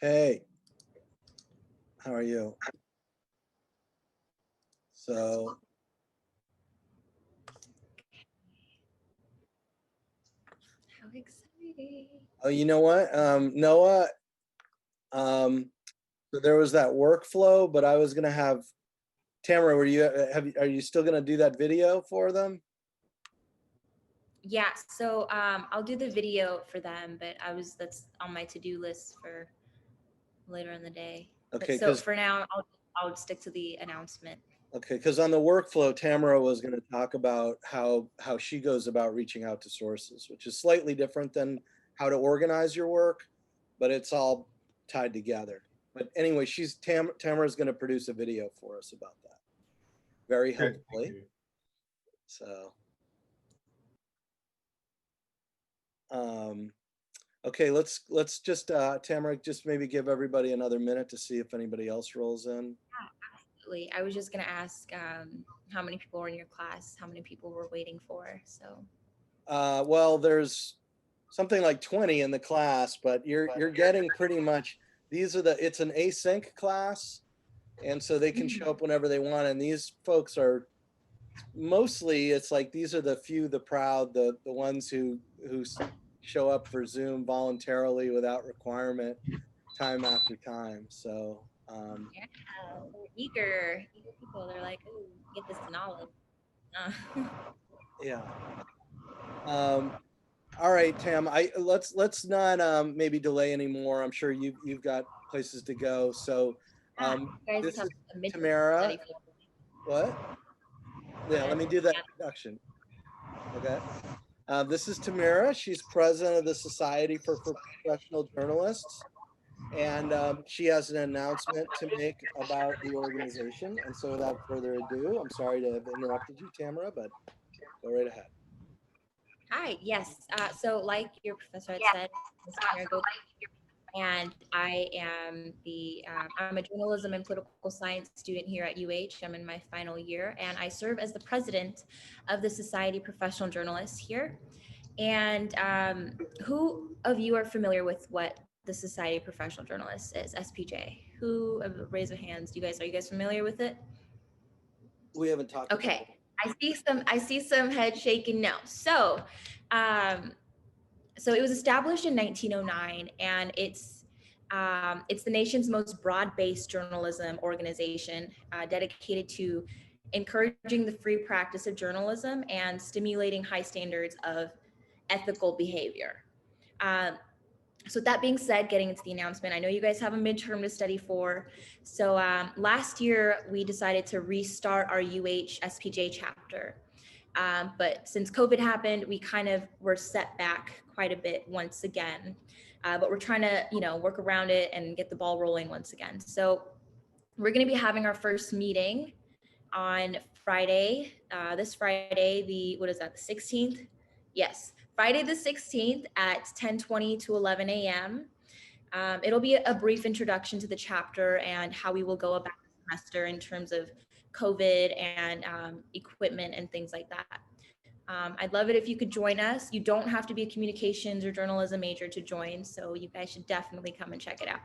Hey, how are you? So, How exciting. oh, you know what, Noah, um, so there was that workflow, but I was gonna have Tamara, are you still gonna do that video for them? Yeah, so I'll do the video for them, but that's on my to-do list for later in the day. But Okay, so because for now, I'll stick to the announcement. okay, because on the workflow, Tamara was gonna talk about how she goes about reaching out to sources, which is slightly different than how to organize your work, but it's all tied together. But anyway, Tamara's gonna produce a video for us about that, very Okay, thank helpfully. you. So, um, okay, let's just Tamara, just maybe give everybody another minute to see if anybody else rolls in. Absolutely. I was just gonna ask how many people were in your class, how many people were waiting for. So Well, there's something like 20 in the class, but you're getting pretty much it's an async class, and so they can show up whenever they want. And these folks are mostly it's like these are the few, the proud, the ones who show up for Zoom voluntarily without requirement time after time. So yeah, they're eager people. They're like, oh, get this knowledge. Uh, yeah. Um, all right, Tam. Let's not maybe delay anymore. I'm sure you've got places to go. So yeah, you guys this have is a midterm Tamara. study for What? Yeah, let them. me do that introduction. Okay. This is Tamara. She's president of the Society for Professional Journalists, and she has an announcement to make about the organization. And so, without further ado, I'm sorry to have interrupted you, Tamara, but go right ahead. Hi, yes. So, like your professor had said, Ms. Tamara Go, and I am I'm a journalism and political science student here at UH. I'm in my final year, and I serve as the president of the Society of Professional Journalists here. And who of you are familiar with what the Society of Professional Journalists is, SPJ? Who, raise of hands, are you guys familiar with it? We haven't talked about Okay. it. I see some head shaking no. Um, so it was established in 1909, and it's the nation's most broad-based journalism organization dedicated to encouraging the free practice of journalism and stimulating high standards of ethical behavior. Um, so with that being said, getting into the announcement, I know you guys have a midterm to study for. So last year we decided to restart our UH SPJ chapter. But since COVID happened, we kind of were set back quite a bit once again. But we're trying to, work around it and get the ball rolling once again. So we're going to be having our first meeting on Friday, this Friday, what is that, the 16th? Yes, Friday the 16th at 10:20 to 11 a.m. It'll be a brief introduction to the chapter and how we will go about the semester in terms of COVID and equipment and things like that. I'd love it if you could join us. You don't have to be a communications or journalism major to join, so you guys should definitely come and check it out.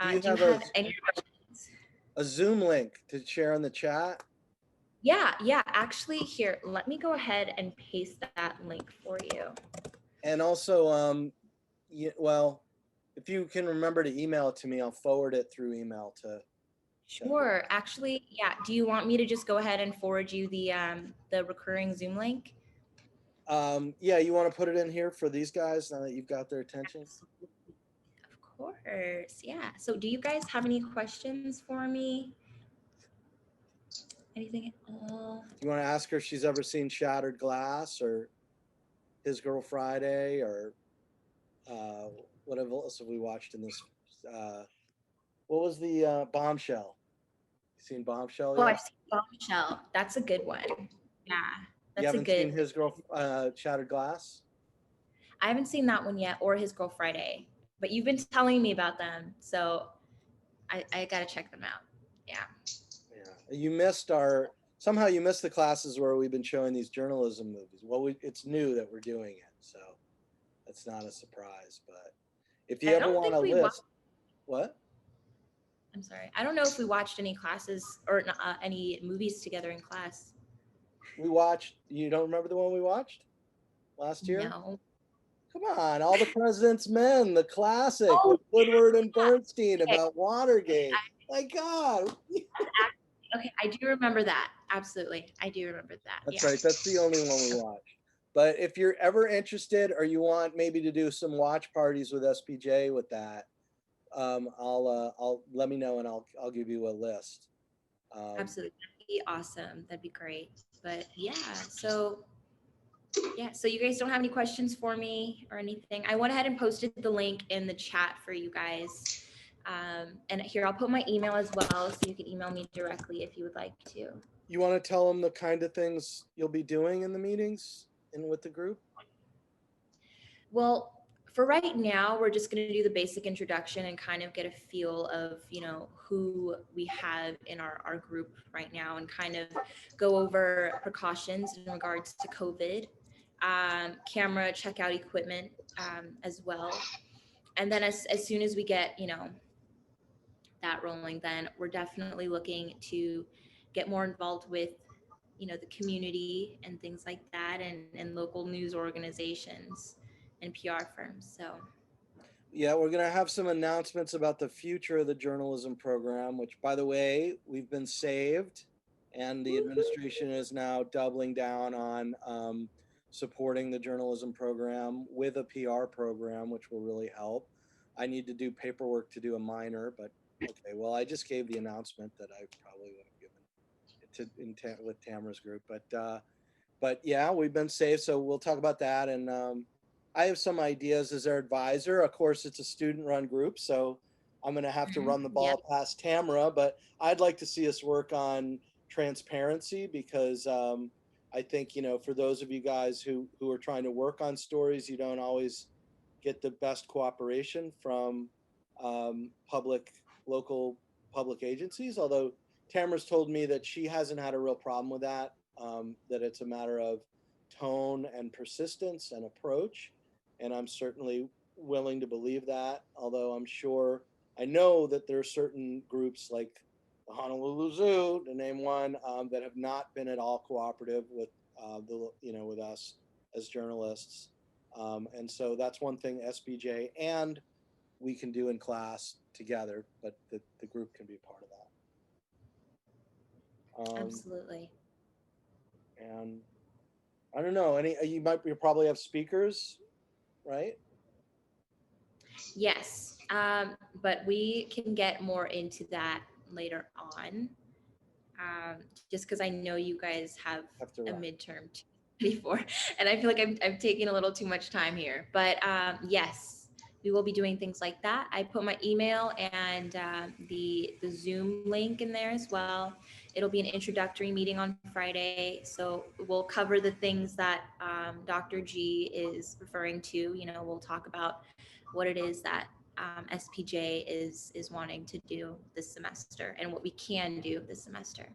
Do you Do you have have any questions? a Zoom link to share in the chat? Yeah. Actually, here, let me go ahead and paste that link for you. And also, well, if you can remember to email it to me, I'll forward it through email to. Sure. Actually, yeah. Do you want me to just go ahead and forward you the recurring Zoom link? Yeah, you want to put it in here for these guys now that you've got their attention? Of course. Yeah. So, do you guys have any questions for me? Anything at all? Do you want to ask her if she's ever seen Shattered Glass or His Girl Friday or uh, what else have we watched in this? Uh, what was the Bombshell? You seen Bombshell Oh, yet? I've seen Bombshell. That's a good one. Yeah. You That's a haven't good. seen Shattered Glass? I haven't seen that one yet, or His Girl Friday, but you've been telling me about them, so I gotta check them out. Yeah. Yeah, you missed our somehow you missed the classes where we've been showing these journalism movies. Well, it's new that we're doing it, so that's not a surprise. But if I you ever don't want think a we watched. list, What? I'm sorry. I don't know if we watched any classes or any movies together in class. We watched, you don't remember the one we watched last year? No. Come on, All the President's Men, the classic Oh, with Woodward and Bernstein okay. about Watergate. My God. Okay, I do remember that. Absolutely. I do remember that. That's Yeah. right. That's the only one we watched. But if you're ever interested or you want maybe to do some watch parties with SPJ with that, I'll let me know and I'll give you a list. Absolutely. That'd be awesome. That'd be great. But so you guys don't have any questions for me or anything. I went ahead and posted the link in the chat for you guys. And here, I'll put my email as well, so you can email me directly if you would like to. You want to tell them the kind of things you'll be doing in the meetings and with the group? Well, for right now, we're just going to do the basic introduction and kind of get a feel of, who we have in our group right now, and kind of go over precautions in regards to COVID, camera checkout equipment as well. And then as soon as we get, that rolling, then we're definitely looking to get more involved with, the community and things like that, and local news organizations and PR firms. So Yeah, we're going to have some announcements about the future of the journalism program, which, by the way, we've been saved, and the administration is now doubling down on supporting the journalism program with a PR program, which will really help. I need to do paperwork to do a minor, but okay. Well, I just gave the announcement that I probably would have given to with Tamara's group, but yeah, we've been saved, so we'll talk about that. And I have some ideas as their advisor. Of course, it's a student-run group, so I'm going to have to run the ball past Tamara. But I'd like to see us work on transparency, because I think, for those of you guys who are trying to work on stories, you don't always get the best cooperation from local public agencies. Although Tamara's told me that she hasn't had a real problem with that. That it's a matter of tone and persistence and approach. And I'm certainly willing to believe that, although I know that there are certain groups like the Honolulu Zoo, to name one, that have not been at all cooperative with with us as journalists. And so that's one thing SBJ and we can do in class together, but the group can be a part of that. absolutely. And I don't know, you probably have speakers, right? Yes, but we can get more into that later on. Just because I know you guys have a midterm to ready for, and I feel like I'm taking a little too much time here. But yes, we will be doing things like that. I put my email and the Zoom link in there as well. It'll be an introductory meeting on Friday, so we'll cover the things that Dr. G is referring to. We'll talk about what it is that SPJ is wanting to do this semester and what we can do this semester.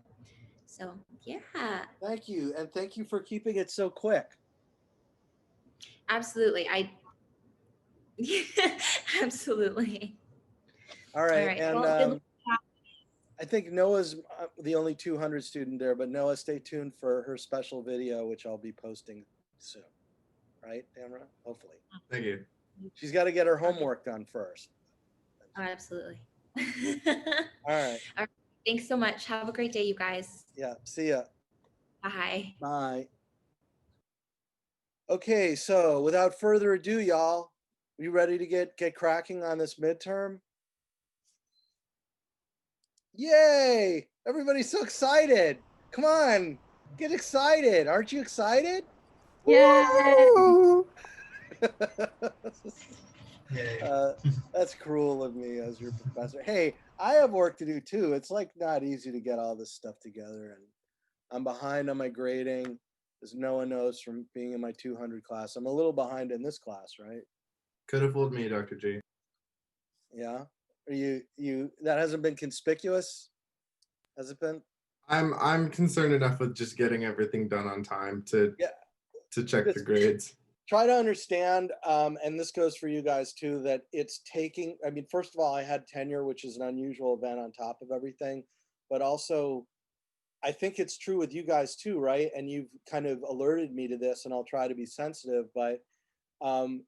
So yeah. Thank you, and thank you for keeping it so quick. Absolutely, absolutely. All right, All right. and Well, I think Noah's the only 200 student there, but Noah, stay tuned for her special video, which I'll be posting soon. Right, Tamara? Hopefully. Thank you. She's got to get her homework done first. Oh, absolutely. All right. All right. Thanks so much. Have a great day, you guys. Yeah. See ya. Bye. Bye. Okay, so without further ado, y'all, we ready to get cracking on this midterm? Yay! Everybody's so excited. Come on, get excited. Aren't you excited? Yeah. That's cruel of me as your professor. Hey, I have work to do too. It's like not easy to get all this stuff together, and I'm behind on my grading, as Noah knows from being in my 200 class. I'm a little behind in this class, right? Could have fooled me, Dr. G. Yeah. Are you that hasn't been conspicuous? Has it been? I'm concerned enough with just getting everything done on time to check the grades. try to understand, and this goes for you guys too, that it's taking, I mean, first of all, I had tenure, which is an unusual event on top of everything, but also I think it's true with you guys too, right? And you've kind of alerted me to this, and I'll try to be sensitive, but um,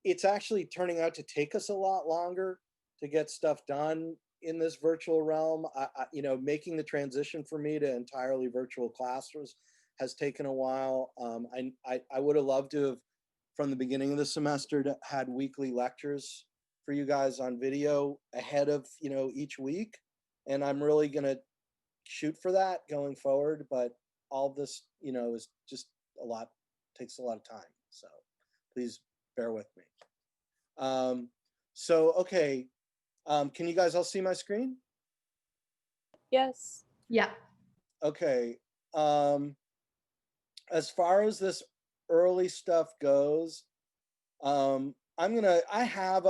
it's actually turning out to take us a lot longer to get stuff done in this virtual realm. You know, making the transition for me to entirely virtual classrooms has taken a while. I would have loved to have, from the beginning of the semester, to had weekly lectures for you guys on video ahead of, you know, each week. And I'm really gonna shoot for that going forward. But all this, you know, is just a lot, takes a lot of time. So please bear with me. Okay. Can you guys all see my screen? Yes. Yeah. Okay. As far as this early stuff goes, I have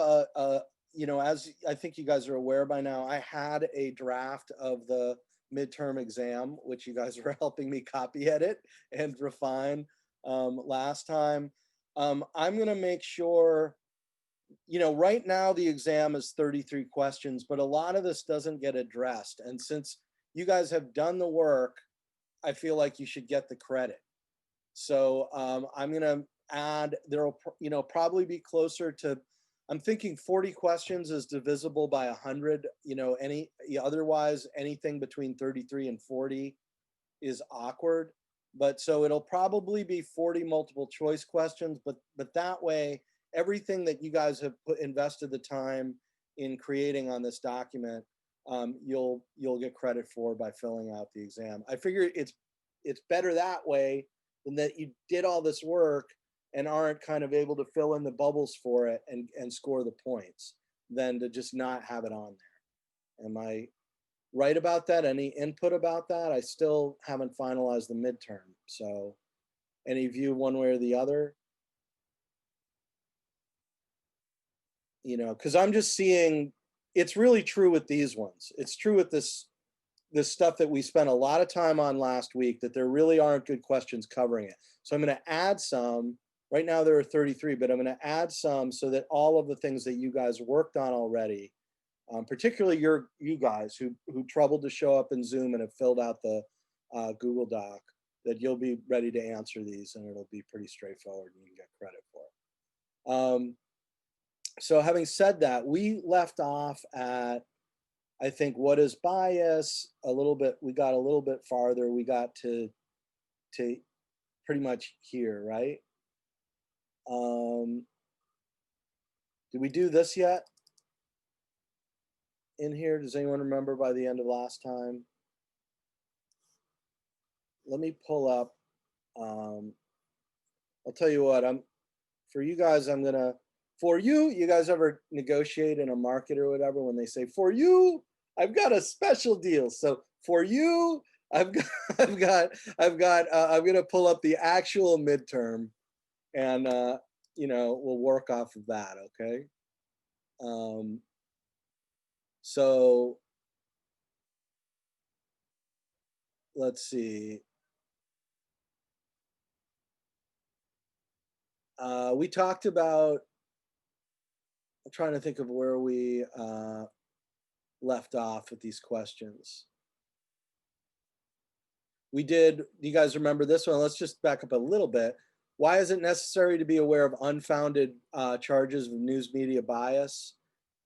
you know, as I think you guys are aware by now, I had a draft of the midterm exam, which you guys were helping me copy edit and refine last time. I'm gonna make sure, you know, right now the exam is 33 questions, but a lot of this doesn't get addressed. And since you guys have done the work, I feel like you should get the credit. So I'm gonna add, there'll, you know, probably be closer to, I'm thinking 40 questions is divisible by 100, you know, otherwise anything between 33 and 40 is awkward. But so it'll probably be 40 multiple choice questions, but that way, everything that you guys have invested the time in creating on this document, you'll get credit for by filling out the exam. I figure it's better that way than that you did all this work and aren't kind of able to fill in the bubbles for it and score the points, than to just not have it on there. Am I right about that? Any input about that? I still haven't finalized the midterm. So any view one way or the other? You know, because I'm just seeing, it's really true with these ones. It's true with this stuff that we spent a lot of time on last week, that there really aren't good questions covering it. So I'm going to add some. Right now there are 33, but I'm going to add some so that all of the things that you guys worked on already, particularly you guys who troubled to show up in Zoom and have filled out the Google Doc, that you'll be ready to answer these, and it'll be pretty straightforward and you can get credit for it. So having said that, we left off at, I think, what is bias a little bit. We got a little bit farther. We got to pretty much here, right? Did we do this yet in here? Does anyone remember by the end of last time? Let me pull up. I'll tell you what, for you guys, you guys ever negotiate in a market or whatever when they say, for you, I've got a special deal. So for you, I'm gonna pull up the actual midterm, and you know, we'll work off of that, okay? So let's see. We talked about, I'm trying to think of where we left off with these questions. We did, do you guys remember this one? Let's just back up a little bit. Why is it necessary to be aware of unfounded charges of news media bias?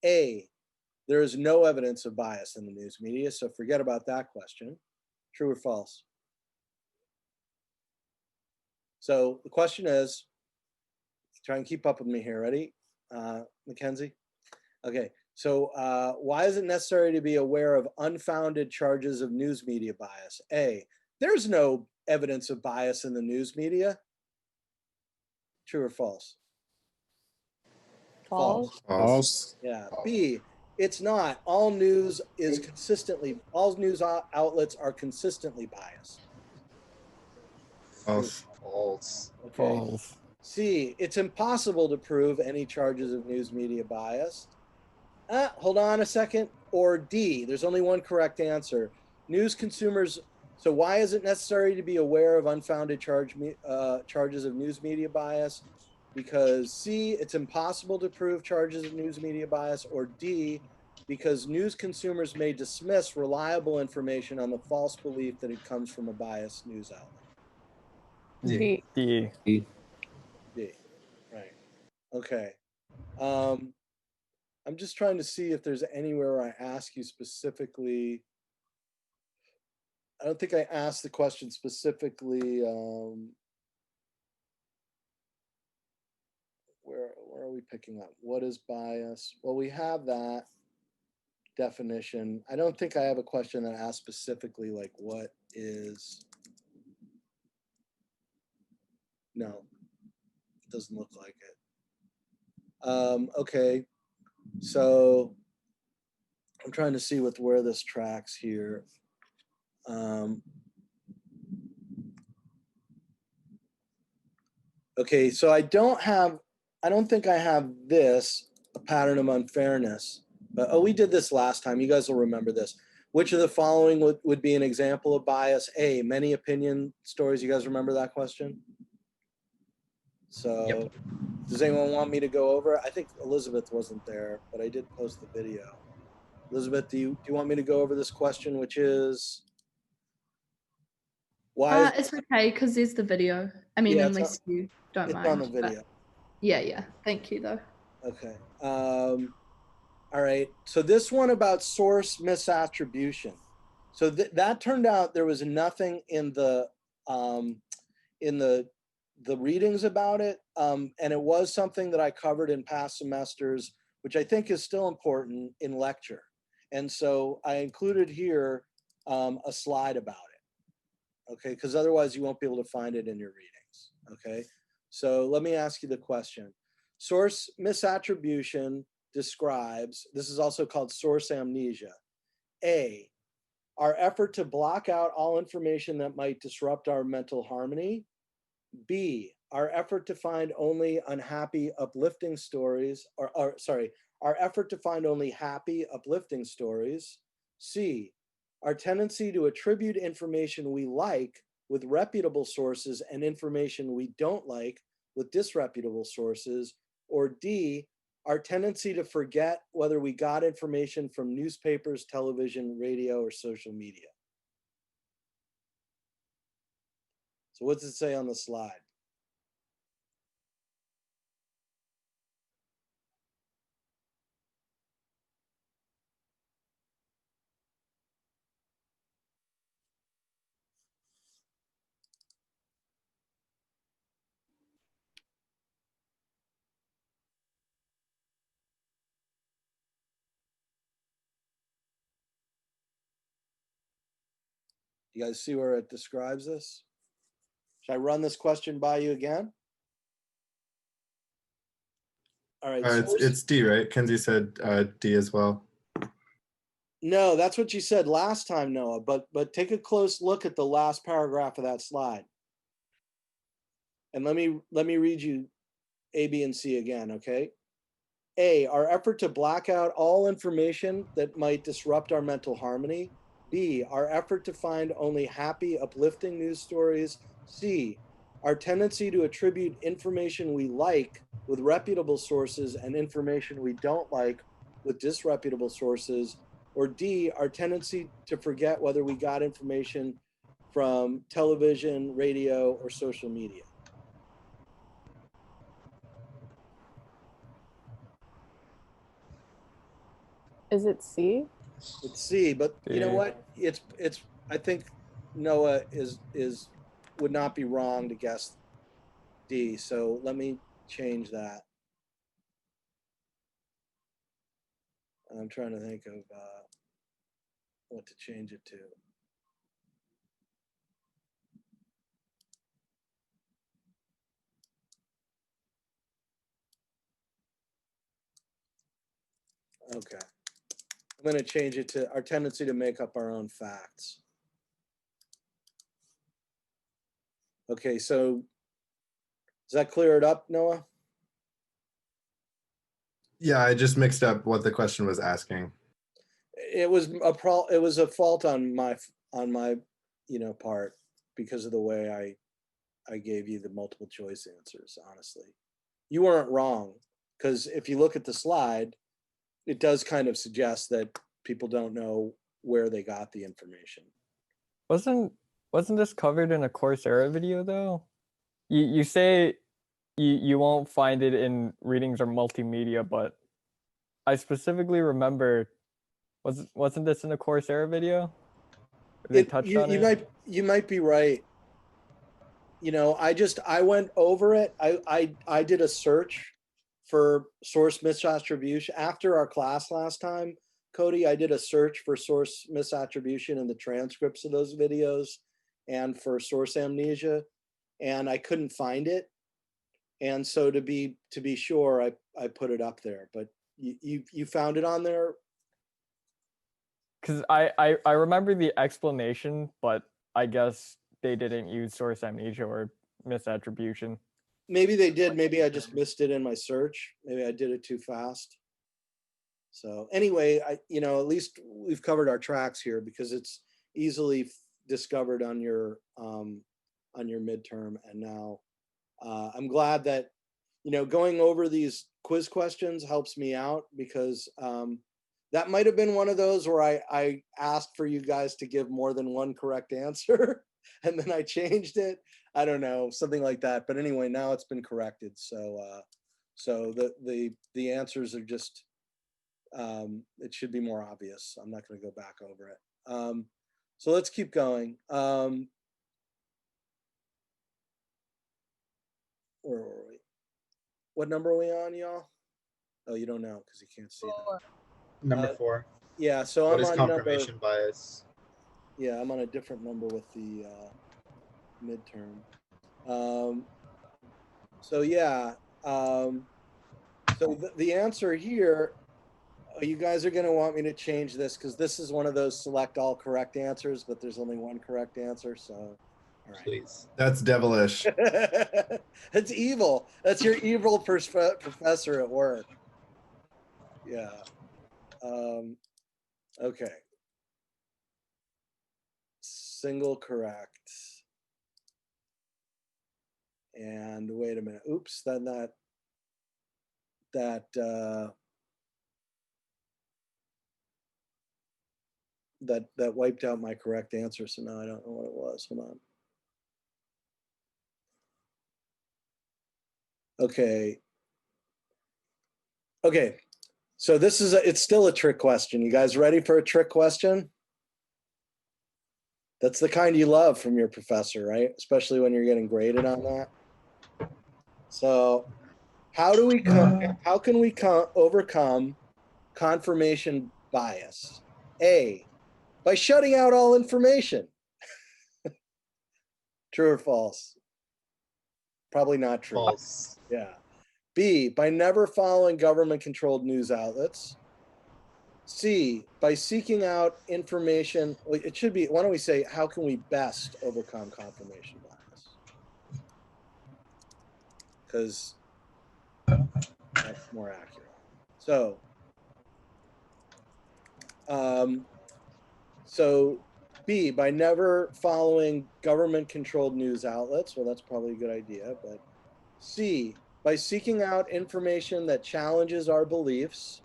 A, there is no evidence of bias in the news media, so forget about that question. True or false? So the question is, try and keep up with me here. Ready, Mackenzie? Okay, so why is it necessary to be aware of unfounded charges of news media bias? A, there's no evidence of bias in the news media. True or false? False. False. Yeah. B, it's not. All news outlets are consistently biased. False. False. Okay. C, it's impossible to prove any charges of news media bias. Hold on a second. Or D, there's only one correct answer. News consumers, so why is it necessary to be aware of unfounded charges of news media bias? because C, it's impossible to prove charges of news media bias, or D, because news consumers may dismiss reliable information on the false belief that it comes from a biased news outlet. D. D. D, right. Okay. I'm just trying to see if there's anywhere where I ask you specifically. I don't think I asked the question specifically. Where are we picking up? What is bias? Well, we have that definition. I don't think I have a question that asks specifically like what is. No, it doesn't look like it. Okay, so I'm trying to see where this tracks here. Okay, so I don't think I have this, a pattern of unfairness, but we did this last time. You guys will remember this. Which of the following would be an example of bias? A, many opinion stories. You guys remember that question? So Yep. Does anyone want me to go over it? I think Elizabeth wasn't there, but I did post the video. Elizabeth, do you want me to go over this question, which is why? It's okay because there's the video. I mean, Yeah, unless you don't it's mind. on the but video. yeah. Thank you, though. Okay. All right. So this one about source misattribution. So that turned out there was nothing in the readings about it, and it was something that I covered in past semesters, which I think is still important in lecture. And so I included here a slide about it. Okay, because otherwise you won't be able to find it in your readings. Okay, so let me ask you the question. Source misattribution describes, this is also called source amnesia. A, our effort to block out all information that might disrupt our mental harmony. B, our effort to find only unhappy, uplifting stories, our effort to find only happy, uplifting stories. C, our tendency to attribute information we like with reputable sources and information we don't like with disreputable sources. Or D, our tendency to forget whether we got information from newspapers, television, radio, or social media. So what does it say on the slide? You guys see where it describes this? Should I run this question by you again? All right. It's D, right? Kenzie said D as well. No, that's what you said last time, Noah, but take a close look at the last paragraph of that slide. And let me read you A, B, and C again, okay? A, our effort to black out all information that might disrupt our mental harmony. B, our effort to find only happy, uplifting news stories. C, our tendency to attribute information we like with reputable sources and information we don't like with disreputable sources. Or D, our tendency to forget whether we got information from television, radio, or social media. Is it C? It's C, but you know what? It's I think Noah would not be wrong to guess D. So let me change that. I'm trying to think of what to change it to. Okay. I'm going to change it to our tendency to make up our own facts. Okay, so does that clear it up, Noah? Yeah, I just mixed up what the question was asking. It was a fault on my part because of the way I gave you the multiple choice answers, honestly. you weren't wrong, because if you look at the slide, it does kind of suggest that people don't know where they got the information. Wasn't this covered in a Coursera video though? You say you won't find it in readings or multimedia, but I specifically remember wasn't this in a Coursera video? They touched on it. You might be right. You know, I went over it. I did a search for source misattribution after our class last time, Cody. I did a search for source misattribution in the transcripts of those videos and for source amnesia, and I couldn't find it. And so to be sure, I put it up there. But you found it on there? Because I remember the explanation, but I guess they didn't use source amnesia or misattribution. Maybe they did. Maybe I just missed it in my search. Maybe I did it too fast. So anyway, at least we've covered our tracks here, because it's easily discovered on your midterm. And now I'm glad that, going over these quiz questions helps me out, because that might have been one of those where I asked for you guys to give more than one correct answer and then I changed it. I don't know, something like that. But anyway, now it's been corrected. So the answers are just, it should be more obvious. I'm not going to go back over it. So let's keep going. Where were we? What number are we on, y'all? Oh, you don't know because you can't see that. Number 4. Yeah, so What I'm is on confirmation number, bias? yeah, I'm on a different number with the midterm. So yeah, so the answer here, you guys are going to want me to change this because this is one of those select all correct answers, but there's only one correct answer. So, all right. Please. That's devilish. It's evil. That's your evil professor at work. Yeah. Okay. Single correct. And wait a minute. Oops, then that wiped out my correct answer. So now I don't know what it was. Hold on. Okay. Okay. So this is it's still a trick question. You guys ready for a trick question? That's the kind you love from your professor, right? Especially when you're getting graded on that. So how can we overcome confirmation bias? A, by shutting out all information. True or false? Probably not true. False. Yeah. B, by never following government-controlled news outlets. C, by seeking out information. It should be, why don't we say, how can we best overcome confirmation bias? Because that's more accurate. So, so B, by never following government-controlled news outlets. Well, that's probably a good idea. But C, by seeking out information that challenges our beliefs.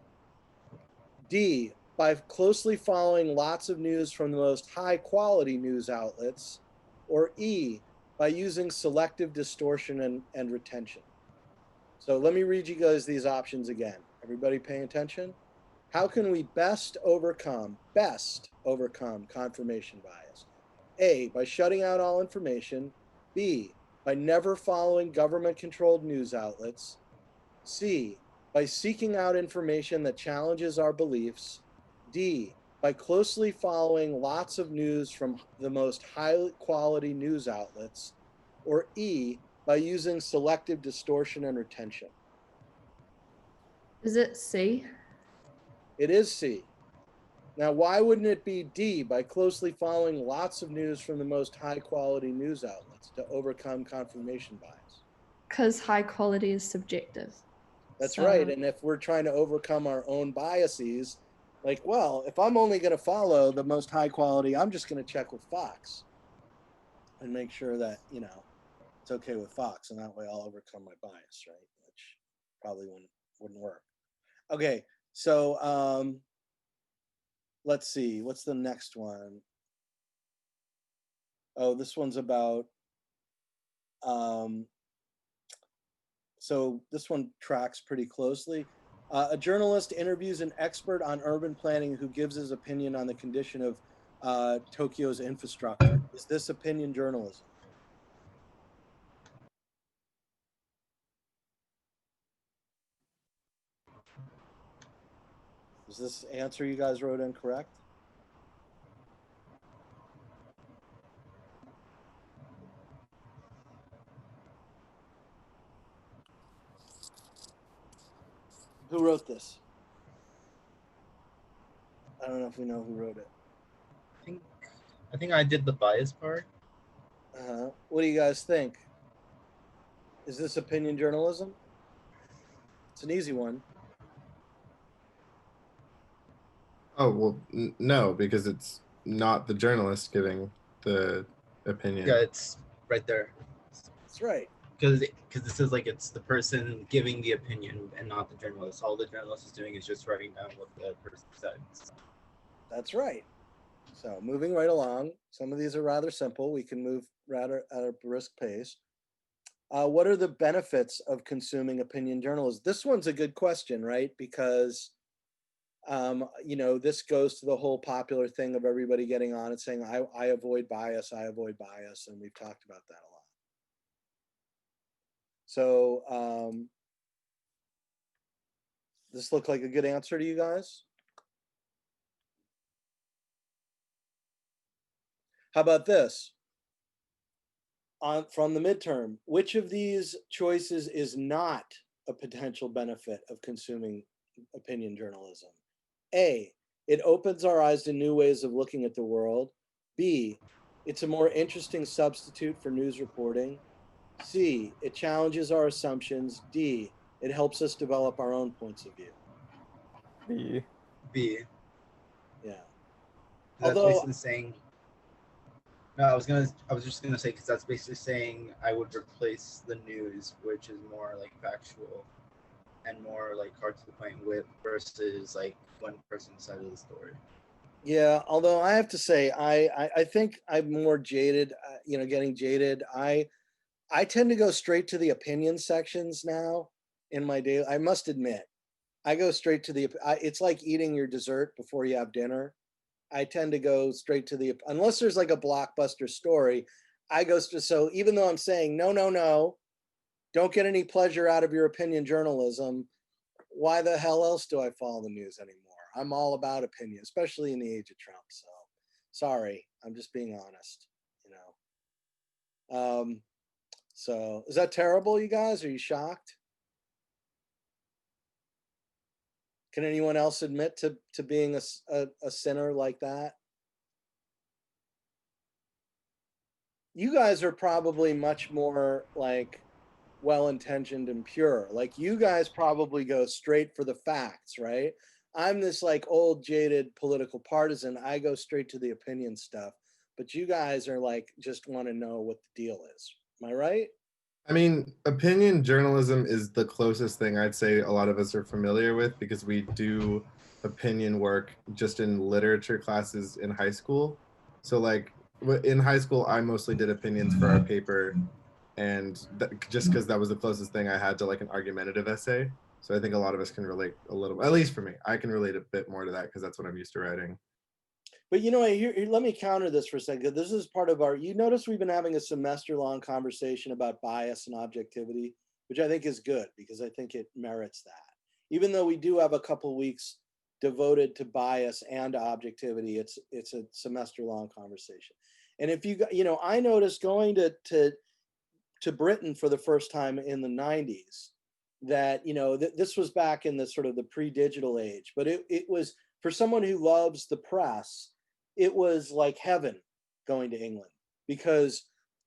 D, by closely following lots of news from the most high-quality news outlets. Or E, by using selective distortion and retention. So let me read you guys these options again. Everybody paying attention? How can we best overcome confirmation bias? A, by shutting out all information. B, by never following government-controlled news outlets. C, by seeking out information that challenges our beliefs. D, by closely following lots of news from the most high-quality news outlets. Or E, by using selective distortion and retention. Is it C? It is C. Now, why wouldn't it be D, by closely following lots of news from the most high-quality news outlets to overcome confirmation bias? Because high quality is subjective. That's So- right. And if we're trying to overcome our own biases, like, well, if I'm only going to follow the most high quality, I'm just going to check with Fox and make sure that, it's okay with Fox, and that way I'll overcome my bias, right? Which probably wouldn't work. Okay, so let's see, what's the next one? Oh, this one's about so this one tracks pretty closely. A journalist interviews an expert on urban planning who gives his opinion on the condition of Tokyo's infrastructure. Is this opinion journalism? Is this answer you guys wrote in correct? Who wrote this? I don't know if we know who wrote it. I think I did the bias part. What do you guys think? Is this opinion journalism? It's an easy one. Oh, well, no, because it's not the journalist giving the opinion. Yeah, it's right there. That's right. Because it says like it's the person giving the opinion and not the journalist. All the journalist is doing is just writing down what the person said. That's right. So moving right along, some of these are rather simple. We can move rather at a brisk pace. What are the benefits of consuming opinion journalism? This one's a good question, right? Because this goes to the whole popular thing of everybody getting on and saying, I avoid bias, and we've talked about that a lot. So this look like a good answer to you guys? How about this? From the midterm, which of these choices is not a potential benefit of consuming opinion journalism? A, it opens our eyes to new ways of looking at the world. B, it's a more interesting substitute for news reporting. C, it challenges our assumptions. D, it helps us develop our own points of view. B. B. Yeah. That's Although, basically saying. No, I was just gonna say because that's basically saying I would replace the news, which is more like factual and more like hard to the point with, versus like one person's side of the story. yeah, although I have to say, I think I'm more jaded, getting jaded. I tend to go straight to the opinion sections now in my daily, I must admit. I go straight to it's like eating your dessert before you have dinner. I tend to go straight to unless there's like a blockbuster story, so even though I'm saying, no, don't get any pleasure out of your opinion journalism, why the hell else do I follow the news anymore? I'm all about opinion, especially in the age of Trump. So sorry, I'm just being honest, So is that terrible, you guys? Are you shocked? Can anyone else admit to being a sinner like that? You guys are probably much more like well-intentioned and pure. Like you guys probably go straight for the facts, right? I'm this like old jaded political partisan. I go straight to the opinion stuff, but you guys are like just want to know what the deal is. Am I right? I mean, opinion journalism is the closest thing I'd say a lot of us are familiar with because we do opinion work just in literature classes in high school. So like in high school, I mostly did opinions for our paper, and just because that was the closest thing I had to like an argumentative essay. So I think a lot of us can relate a little, at least for me, I can relate a bit more to that because that's what I'm used to writing. But let me counter this for a second. This is part of you notice we've been having a semester-long conversation about bias and objectivity, which I think is good because I think it merits that. Even though we do have a couple weeks devoted to bias and objectivity, it's a semester-long conversation. And if I noticed going to Britain for the first time in the 90s that, this was back in the sort of the pre-digital age, but it was, for someone who loves the press, it was like heaven going to England because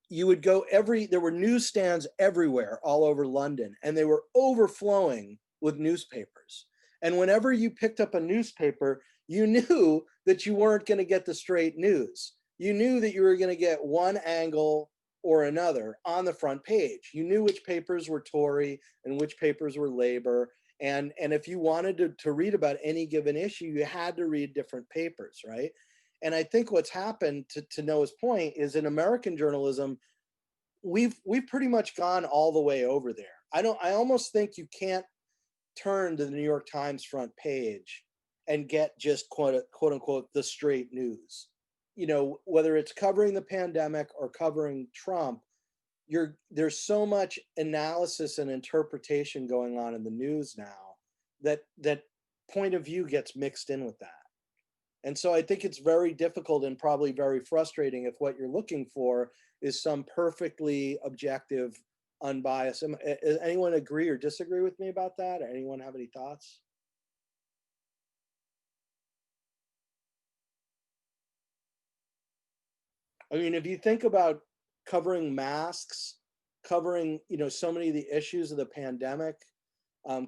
you would go there were newsstands everywhere all over London and they were overflowing with newspapers. And whenever you picked up a newspaper, you knew that you weren't going to get the straight news. You knew that you were going to get one angle or another on the front page. You knew which papers were Tory and which papers were Labor. And if you wanted to read about any given issue, you had to read different papers, right? And I think what's happened, to Noah's point, is in American journalism, we've pretty much gone all the way over there. I almost think you can't turn to the New York Times front page and get just quote unquote the straight news. You know, whether it's covering the pandemic or covering Trump, there's so much analysis and interpretation going on in the news now that point of view gets mixed in with that. And so I think it's very difficult and probably very frustrating if what you're looking for is some perfectly objective, unbiased. Anyone agree or disagree with me about that? Or anyone have any thoughts? I mean, if you think about covering masks, covering, you know, so many of the issues of the pandemic,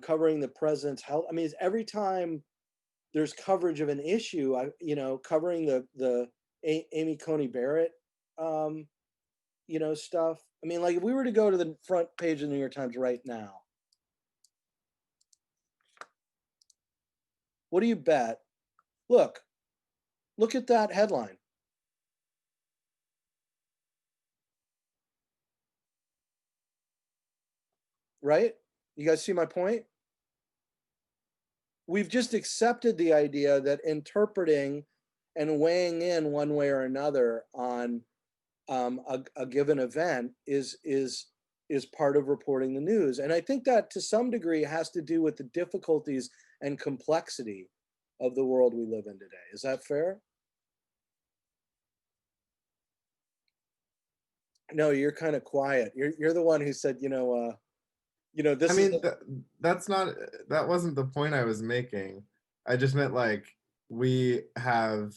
covering the president's health. I mean, every time there's coverage of an issue, you know, covering the Amy Coney Barrett, you know, stuff. I mean, like if we were to go to the front page of the New York Times right now, what do you bet? Look at that headline. Right? You guys see my point? We've just accepted the idea that interpreting and weighing in one way or another on a given event is part of reporting the news. And I think that to some degree has to do with the difficulties and complexity of the world we live in today. Is that fair? No, you're kind of quiet. You're the one who said, you know, this. I mean, that wasn't the point I was making. I just meant like we have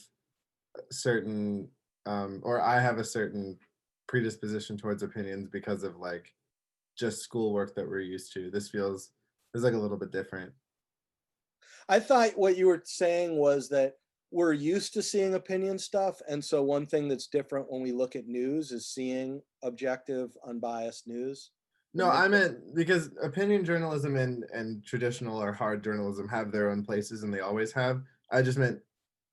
certain, or I have a certain predisposition towards opinions because of like just schoolwork that we're used to. This feels like a little bit different. I thought what you were saying was that we're used to seeing opinion stuff. And so one thing that's different when we look at news is seeing objective, unbiased news. No, I meant because opinion journalism and traditional or hard journalism have their own places and they always have. I just meant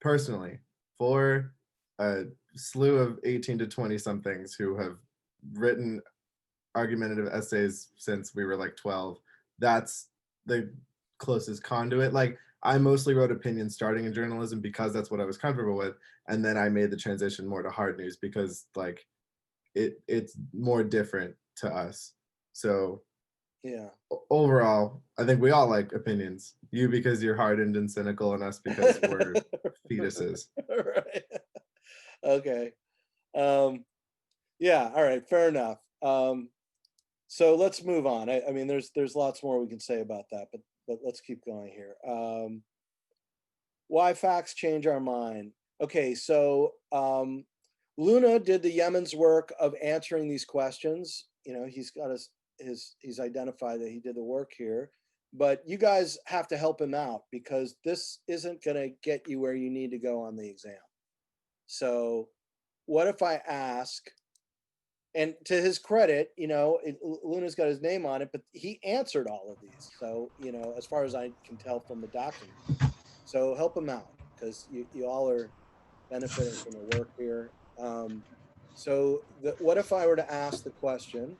personally for a slew of 18 to 20 somethings who have written argumentative essays since we were like 12. That's the closest conduit. Like I mostly wrote opinions starting in journalism because that's what I was comfortable with. And then I made the transition more to hard news because like it's more different to us. So yeah, overall, I think we all like opinions. You because you're hardened and cynical, and us because we're fetuses. Right. Okay. Yeah. All right. Fair enough. So let's move on. I mean, there's lots more we can say about that, but let's keep going here. Why facts change our mind? Okay. So Luna did the Yemen's work of answering these questions. You know, he's got he's identified that he did the work here, but you guys have to help him out because this isn't going to get you where you need to go on the exam. So what if I ask, and to his credit, you know, Luna's got his name on it, but he answered all of these. So, you know, as far as I can tell from the document. So help him out because you all are benefiting from the work here. So what if I were to ask the question,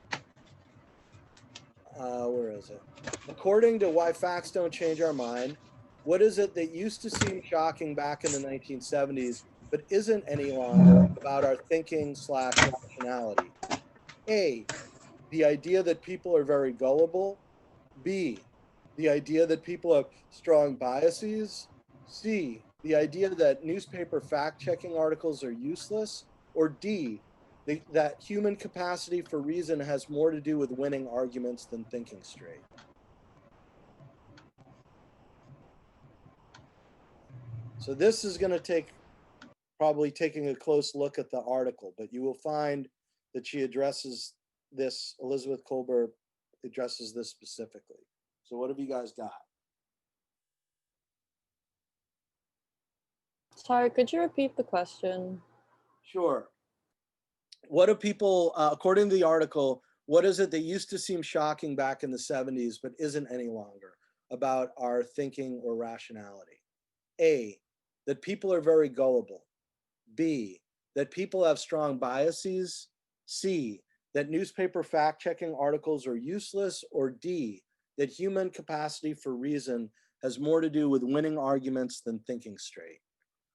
where is it? According to Why Facts Don't Change Our Mind, what is it that used to seem shocking back in the 1970s, but isn't any longer about our thinking / rationality? A, the idea that people are very gullible. B, the idea that people have strong biases. C, the idea that newspaper fact-checking articles are useless. Or D, that human capacity for reason has more to do with winning arguments than thinking straight. So this is going to take probably taking a close look at the article, but you will find that she addresses this, Elizabeth Kolber addresses this specifically. So what have you guys got? Sorry, could you repeat the question? Sure. what do people, according to the article, what is it that used to seem shocking back in the 70s but isn't any longer about our thinking or rationality? A, that people are very gullible. B, that people have strong biases. C, that newspaper fact-checking articles are useless. Or D, that human capacity for reason has more to do with winning arguments than thinking straight.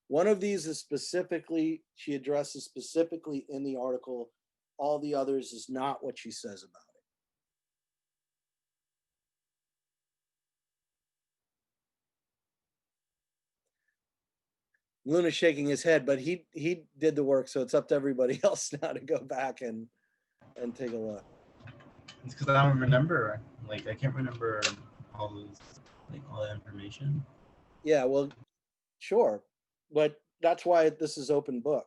One of these is specifically, she addresses specifically in the article. All the others is not what she says about it. Luna's shaking his head, but he did the work, so it's up to everybody else now to go back and take a look. It's because I don't remember. Like, I can't remember all those, like, all that information. Yeah, well, sure, but that's why this is open book.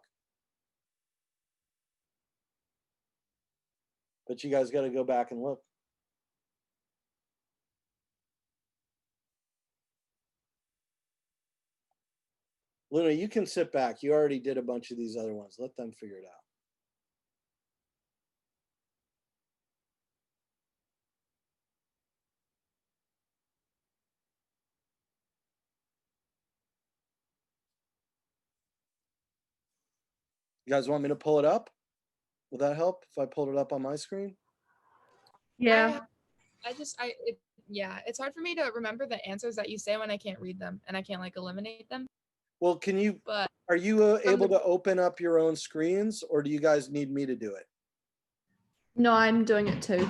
But you guys got to go back and look. Luna, you can sit back. You already did a bunch of these other ones. Let them figure it out. You guys want me to pull it up? Will that help if I pulled it up on my screen? Yeah. Yeah, it's hard for me to remember the answers that you say when I can't read them and I can't like eliminate them. Well, can you, But are you able to open up your own screens, or do you guys need me to do it? No, I'm doing it too.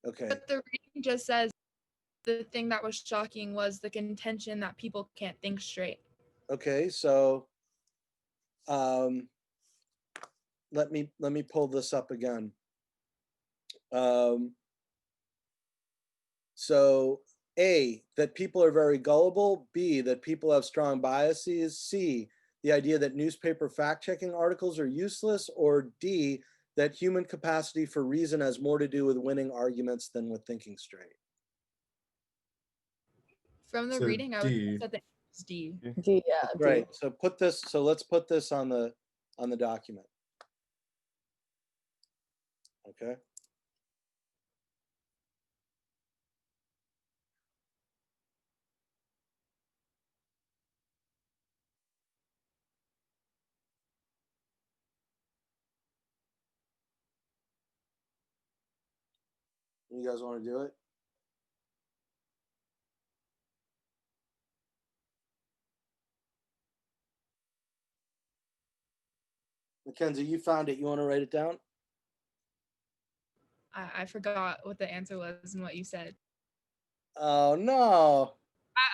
Okay. but the reading just says the thing that was shocking was the contention that people can't think straight. Okay, so let me pull this up again. So A, that people are very gullible. B, that people have strong biases. C, the idea that newspaper fact-checking articles are useless. Or D, that human capacity for reason has more to do with winning arguments than with thinking straight. From the So reading, I D. would say that it's D. D, yeah. D. Right. So let's put this on the document. Okay. You guys want to do it? Mackenzie, you found it. You want to write it down? I forgot what the answer was and what you said. Oh, no.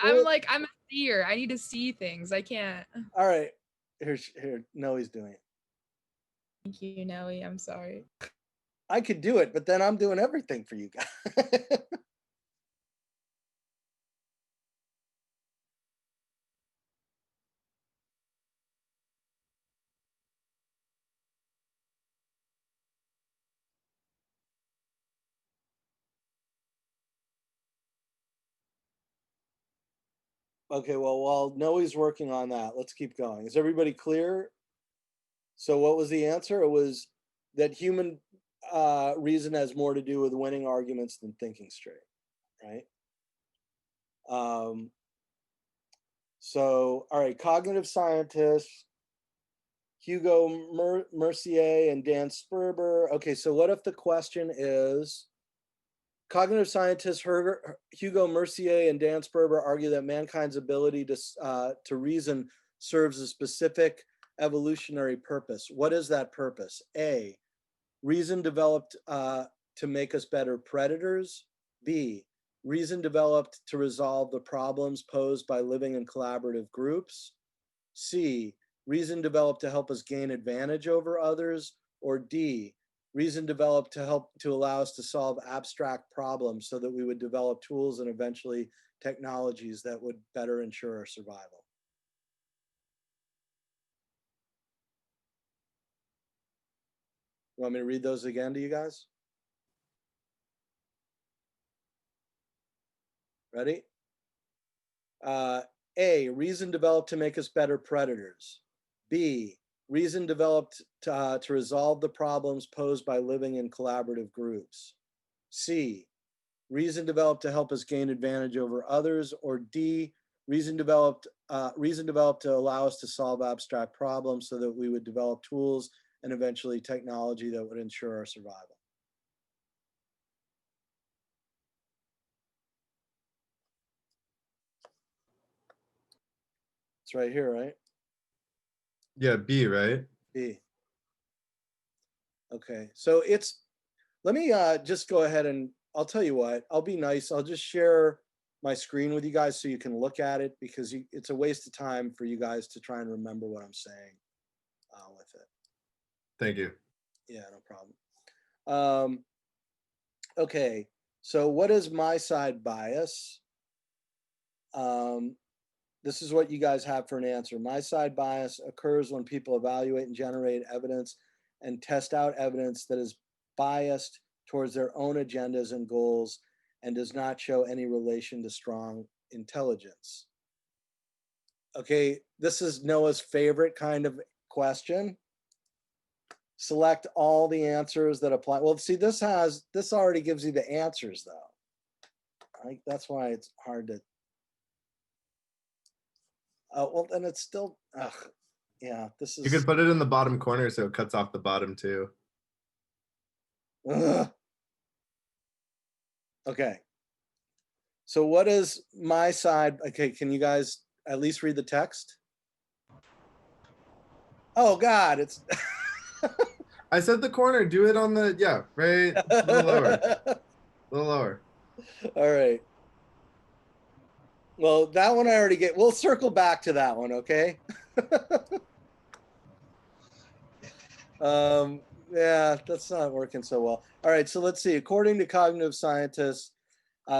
I'm a seer. I need to see things. I can't. All right. Here. No, he's doing it. Thank you, Nelly. I'm sorry. I could do it, but then I'm doing everything for you guys. Okay, well, while Noe's working on that, let's keep going. Is everybody clear? So what was the answer? It was that human reason has more to do with winning arguments than thinking straight, right? So, all right, cognitive scientists, Hugo Mercier and Dan Sperber. Okay, so what if the question is, cognitive scientists Hugo Mercier and Dan Sperber argue that mankind's ability to reason serves a specific evolutionary purpose. What is that purpose? A, reason developed to make us better predators. B, reason developed to resolve the problems posed by living in collaborative groups. C, reason developed to help us gain advantage over others. Or D, reason developed to allow us to solve abstract problems so that we would develop tools and eventually technologies that would better ensure our survival. You want me to read those again to you guys? Ready? A, reason developed to make us better predators. B, reason developed to resolve the problems posed by living in collaborative groups. C, reason developed to help us gain advantage over others. Or D, reason developed to allow us to solve abstract problems so that we would develop tools and eventually technology that would ensure our survival. It's right here, right? Yeah, B, right? B. Okay, so let me just go ahead and I'll tell you what, I'll be nice. I'll just share my screen with you guys so you can look at it, because it's a waste of time for you guys to try and remember what I'm saying with it. Thank you. Yeah, no problem. Okay, so what is my side bias? This is what you guys have for an answer. My side bias occurs when people evaluate and generate evidence and test out evidence that is biased towards their own agendas and goals and does not show any relation to strong intelligence. Okay, this is Noah's favorite kind of question. Select all the answers that apply. Well, see, this already gives you the answers though. That's why it's hard to. Well, then it's still, yeah, this is. You could put it in the bottom corner so it cuts off the bottom too. Okay. So what is my side? Okay, can you guys at least read the text? Oh God, it's. I said the corner. Do it on the, yeah, right. A little lower. A little lower. All right. Well, that one I already get. We'll circle back to that one, okay? Yeah, that's not working so well. All right, so let's see. According to cognitive scientists,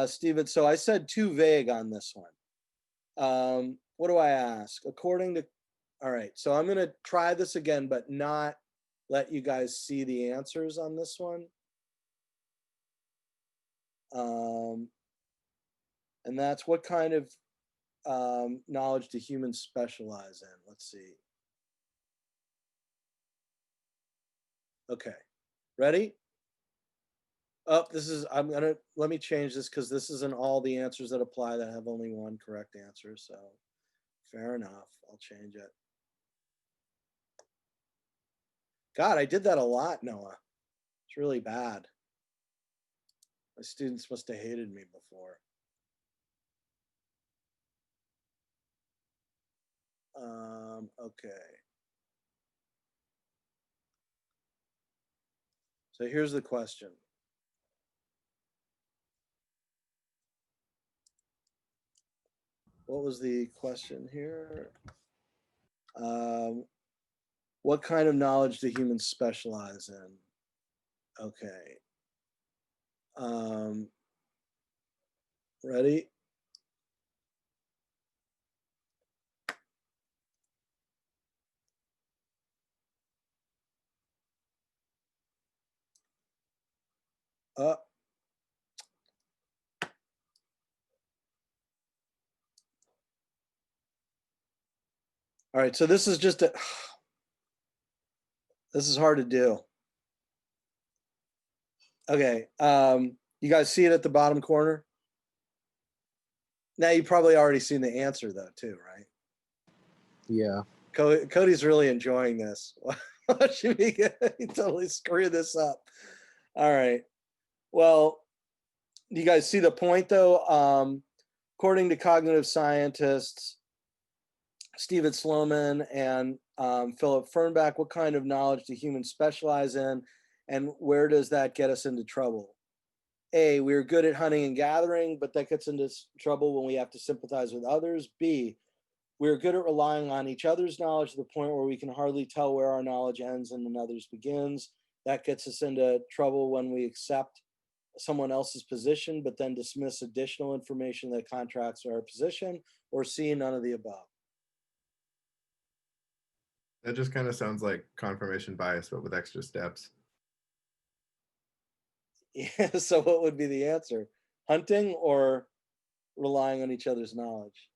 Steven, so I said too vague on this one. What do I ask? According to, all right, so I'm gonna try this again, but not let you guys see the answers on this one. And that's what kind of knowledge do humans specialize in? Let's see. Okay, ready? Oh, let me change this because this isn't all the answers that apply that have only one correct answer. So fair enough, I'll change it. God, I did that a lot, Noah. It's really bad. My students must have hated me before. Okay. So here's the question. What was the question here? What kind of knowledge do humans specialize in? Okay. Ready? All right, so this is just this is hard to do. Okay, you guys see it at the bottom corner? Now you probably already seen the answer though too, right? Yeah. Cody's really enjoying this. Watching me totally screw this up. All right. Well, you guys see the point though? According to cognitive scientists, Stephen Sloman and Philip Fernbach, what kind of knowledge do humans specialize in, and where does that get us into trouble? A, we're good at hunting and gathering, but that gets into trouble when we have to sympathize with others. B, we're good at relying on each other's knowledge to the point where we can hardly tell where our knowledge ends and another's begins. That gets us into trouble when we accept someone else's position, but then dismiss additional information that contracts our position. Or C, none of the above. That just kind of sounds like confirmation bias, but with extra steps. Yeah, so what would be the answer? Hunting or relying on each other's knowledge?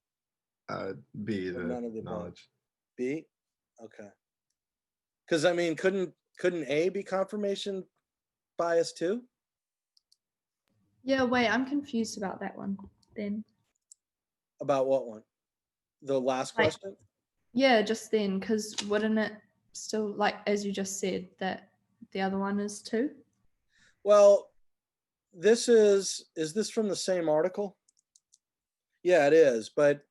B, the None of the above. knowledge. B? Okay. Because I mean, couldn't A be confirmation bias too? Yeah, wait, I'm confused about that one then. About what one? The last Like- question? Yeah, just then, because wouldn't it still, like, as you just said, that the other one is too? Well, this is this from the same article? Yeah, it is. But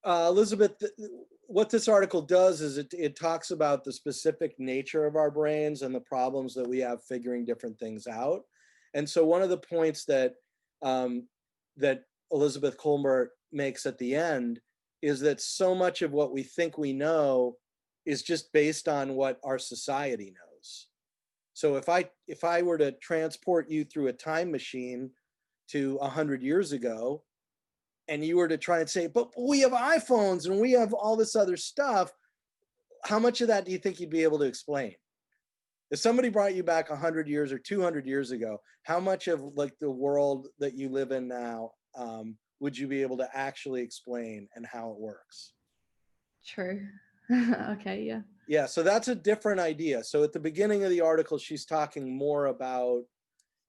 Elizabeth, what this article does is it talks about the specific nature of our brains and the problems that we have figuring different things out. And so one of the points that that Elizabeth Colbert makes at the end is that so much of what we think we know is just based on what our society knows. So if I were to transport you through a time machine to 100 years ago, and you were to try and say, but we have iPhones and we have all this other stuff, how much of that do you think you'd be able to explain? If somebody brought you back 100 years or 200 years ago, how much of like the world that you live in now would you be able to actually explain and how it works? True. Okay, yeah. Yeah, so that's a different idea. So at the beginning of the article, she's talking more about,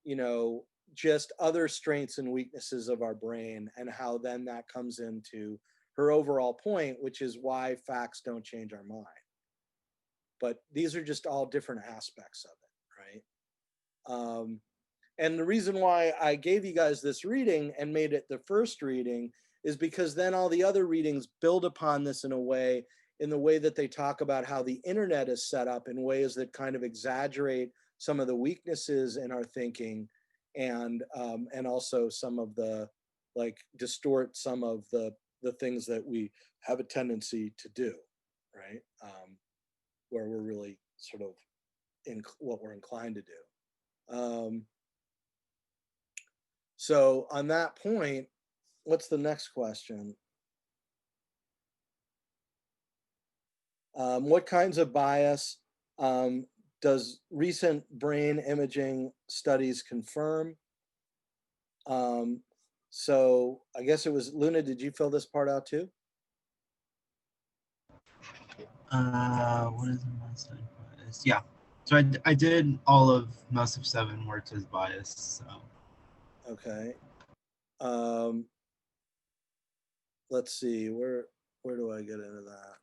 you know, just other strengths and weaknesses of our brain and how then that comes into her overall point, which is why facts don't change our mind. But these are just all different aspects of it, right? And the reason why I gave you guys this reading and made it the first reading is because then all the other readings build upon this in a way, in the way that they talk about how the internet is set up in ways that kind of exaggerate some of the weaknesses in our thinking and also some of the, like, distort some of the things that we have a tendency to do, right? Where we're really sort of in what we're inclined to do. So on that point, what's the next question? What kinds of bias does recent brain imaging studies confirm? So I guess it was Luna. Did you fill this part out too? What is my study bias? Yeah. So I did all of most of 7 works as bias. So. Okay. Let's see, where do I get into that?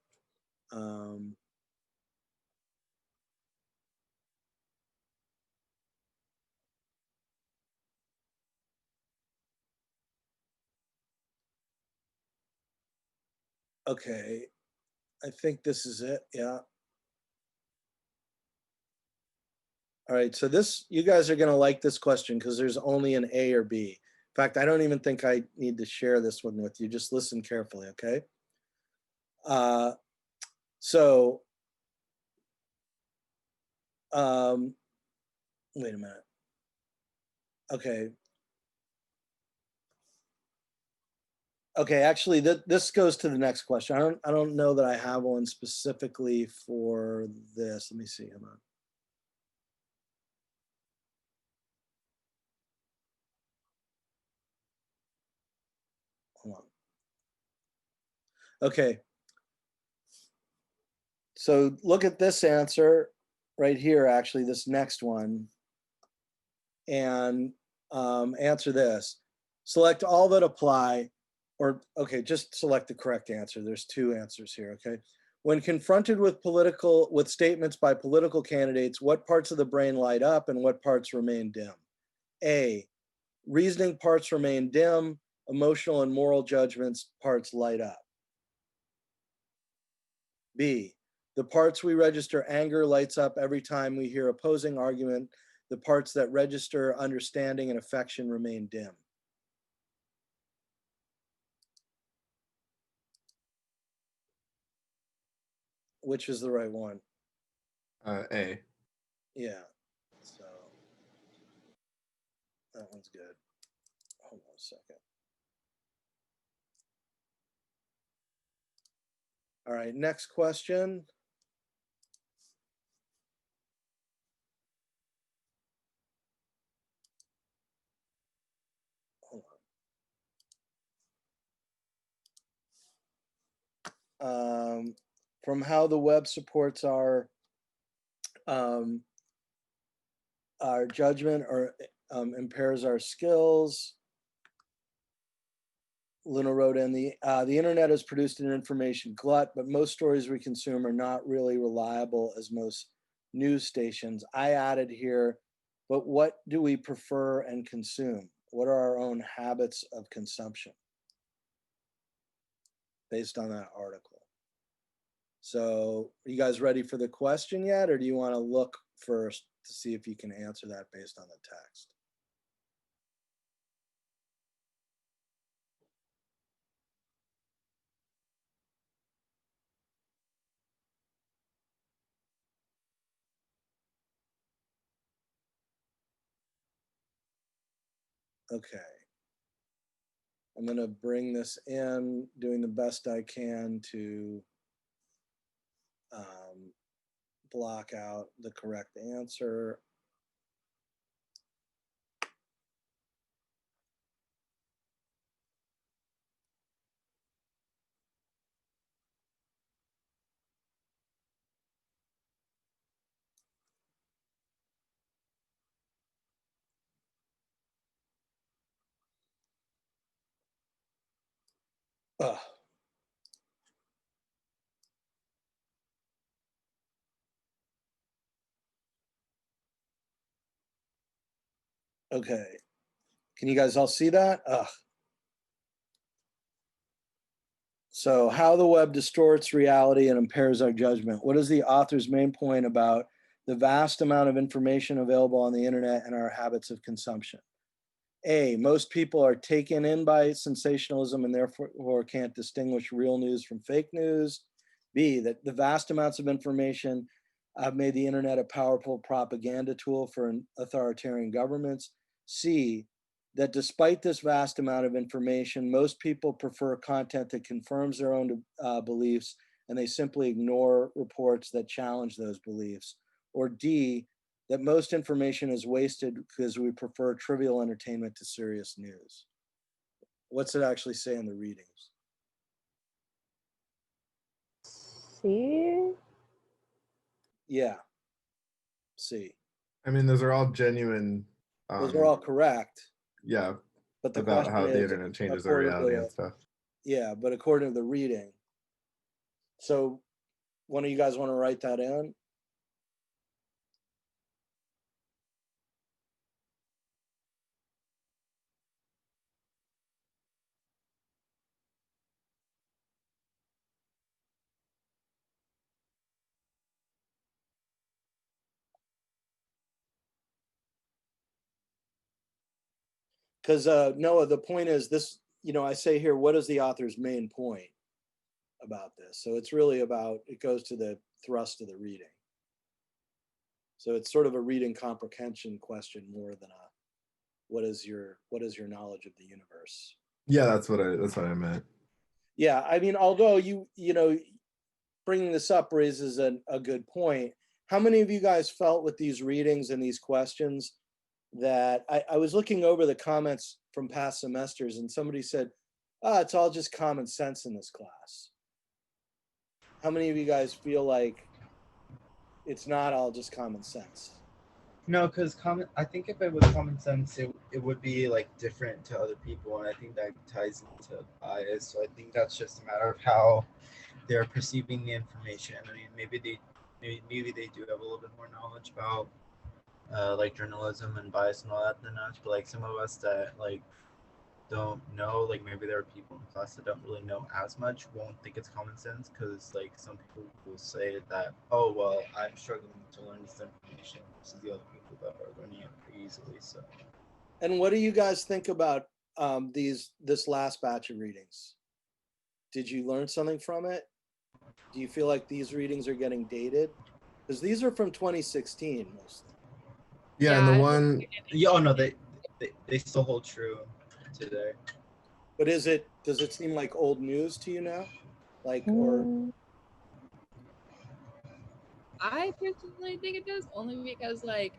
Okay, I think this is it. Yeah. All right, so this, you guys are gonna like this question because there's only an A or B. In fact, I don't even think I need to share this one with you. Just listen carefully, okay? So, wait a minute. Okay. Okay, actually, this goes to the next question. I don't know that I have one specifically for this. Let me see. Hold on. Hold on. Okay. So look at this answer right here, actually, this next one, and answer this. Select all that apply, or okay, just select the correct answer. There's 2 answers here, okay? When confronted with statements by political candidates, what parts of the brain light up and what parts remain dim? A, reasoning parts remain dim, emotional and moral judgments parts light up. B, the parts we register anger lights up every time we hear opposing argument. The parts that register understanding and affection remain dim. Which is the right one? A. Yeah, so that one's good. Hold on a second. All right, next question. Hold on. from how the web supports our judgment or impairs our skills. Luna wrote in the internet has produced an information glut, but most stories we consume are not really reliable as most news stations. I added here, but what do we prefer and consume? What are our own habits of consumption based on that article? So are you guys ready for the question yet, or do you want to look first to see if you can answer that based on the text? Okay. I'm going to bring this in, doing the best I can to block out the correct answer. Ugh. Okay. Can you guys all see that? Ugh. So how the web distorts reality and impairs our judgment. What is the author's main point about the vast amount of information available on the internet and our habits of consumption? A, most people are taken in by sensationalism and therefore can't distinguish real news from fake news. B, that the vast amounts of information have made the internet a powerful propaganda tool for authoritarian governments. C, that despite this vast amount of information, most people prefer content that confirms their own beliefs, and they simply ignore reports that challenge those beliefs. Or D, that most information is wasted because we prefer trivial entertainment to serious news. What's it actually say in the readings? See? Yeah, C. I mean, those are all genuine. Those are all correct. Yeah, but the about question how is, the internet changes our according to reality the- and stuff. Yeah, but according to the reading. So one of you guys want to write that in? Because Noah, the point is this, I say here, what is the author's main point about this? So it's really about, it goes to the thrust of the reading. So it's sort of a reading comprehension question more than a, what is your knowledge of the universe? Yeah, that's what I meant. Yeah, I mean, although you bringing this up raises a good point. How many of you guys felt with these readings and these questions that I was looking over the comments from past semesters and somebody said, it's all just common sense in this class. How many of you guys feel like it's not all just common sense? No, because I think if it was common sense, it would be like different to other people, and I think that ties into bias. So I think that's just a matter of how they're perceiving the information. I mean, maybe they do have a little bit more knowledge about like journalism and bias and all that than us, but like some of us that like don't know, like maybe there are people in class that don't really know as much, won't think it's common sense, because like some people will say that, oh well, I'm struggling to learn this information versus the other people that are learning it pretty easily. So And what do you guys think about this last batch of readings? Did you learn something from it? Do you feel like these readings are getting dated? Because these are from 2016 mostly. Yeah, and the I think one, yeah, oh no, they still hold true today. But does it seem like old news to you now? Like, or I personally think it does, only because like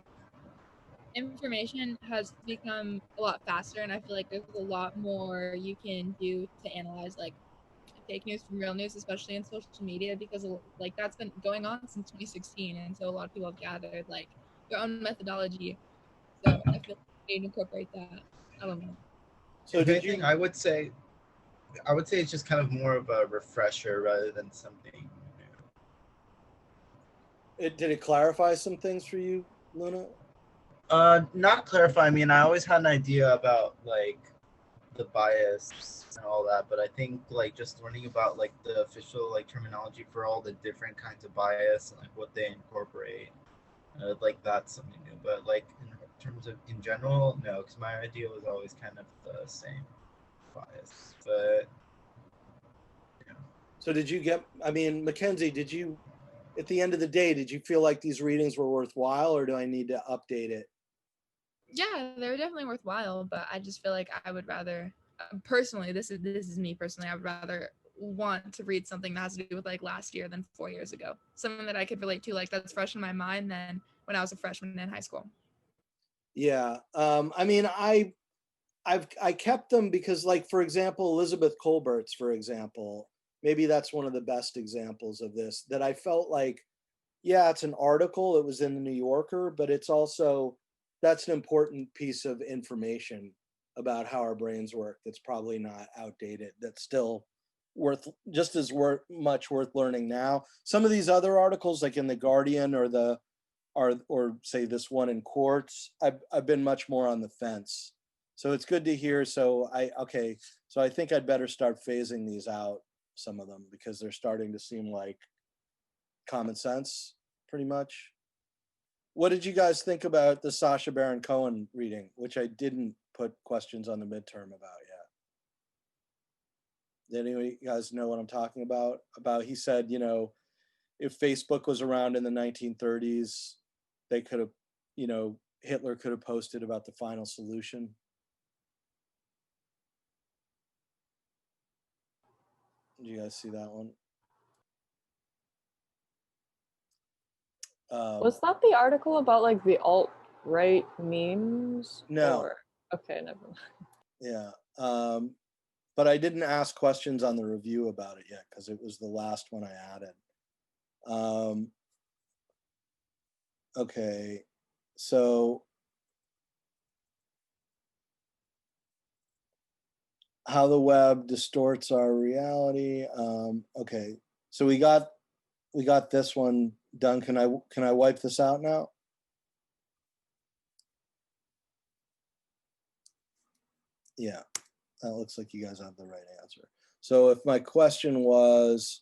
information has become a lot faster, and I feel like there's a lot more you can do to analyze like fake news from real news, especially in social media, because like that's been going on since 2016, and so a lot of people have gathered like their own methodology. So I feel like we need to incorporate that. I don't know. So if did anything, you? I would say it's just kind of more of a refresher rather than something new. Did it clarify some things for you, Luna? Not clarify. I mean, I always had an idea about like the bias and all that, but I think like just learning about like the official like terminology for all the different kinds of bias and like what they incorporate, like that's something new. But like in terms of in general, no, because my idea was always kind of the same bias. But you know. So did you get? I mean, Mackenzie, did you? At the end of the day, did you feel like these readings were worthwhile, or do I need to update it? Yeah, they're definitely worthwhile, but I just feel like I would rather, personally, this is me personally, I would rather want to read something that has to do with like last year than 4 years ago. Something that I could relate to, like that's fresh in my mind than when I was a freshman in high school. Yeah. I mean, I kept them because, like, for example, Elizabeth Colbert's, for example, maybe that's one of the best examples of this, that I felt like, yeah, it's an article, it was in the New Yorker, but it's also, that's an important piece of information about how our brains work that's probably not outdated, that's still worth, just as much worth learning now. Some of these other articles, like in the Guardian or or say this one in Quartz, I've been much more on the fence. So it's good to hear. So I think I'd better start phasing these out, some of them, because they're starting to seem like common sense, pretty much. What did you guys think about the Sacha Baron Cohen reading, which I didn't put questions on the midterm about yet? Did any of you guys know what I'm talking about? He said, if Facebook was around in the 1930s, they could have, Hitler could have posted about the final solution. Did you guys see that one? Was that the article about like the alt-right memes? No. Or... Okay, never mind. Yeah. But I didn't ask questions on the review about it yet because it was the last one I added. Okay. So how the web distorts our reality. Okay. So we got this one done. Can I wipe this out now? Yeah, that looks like you guys have the right answer. So if my question was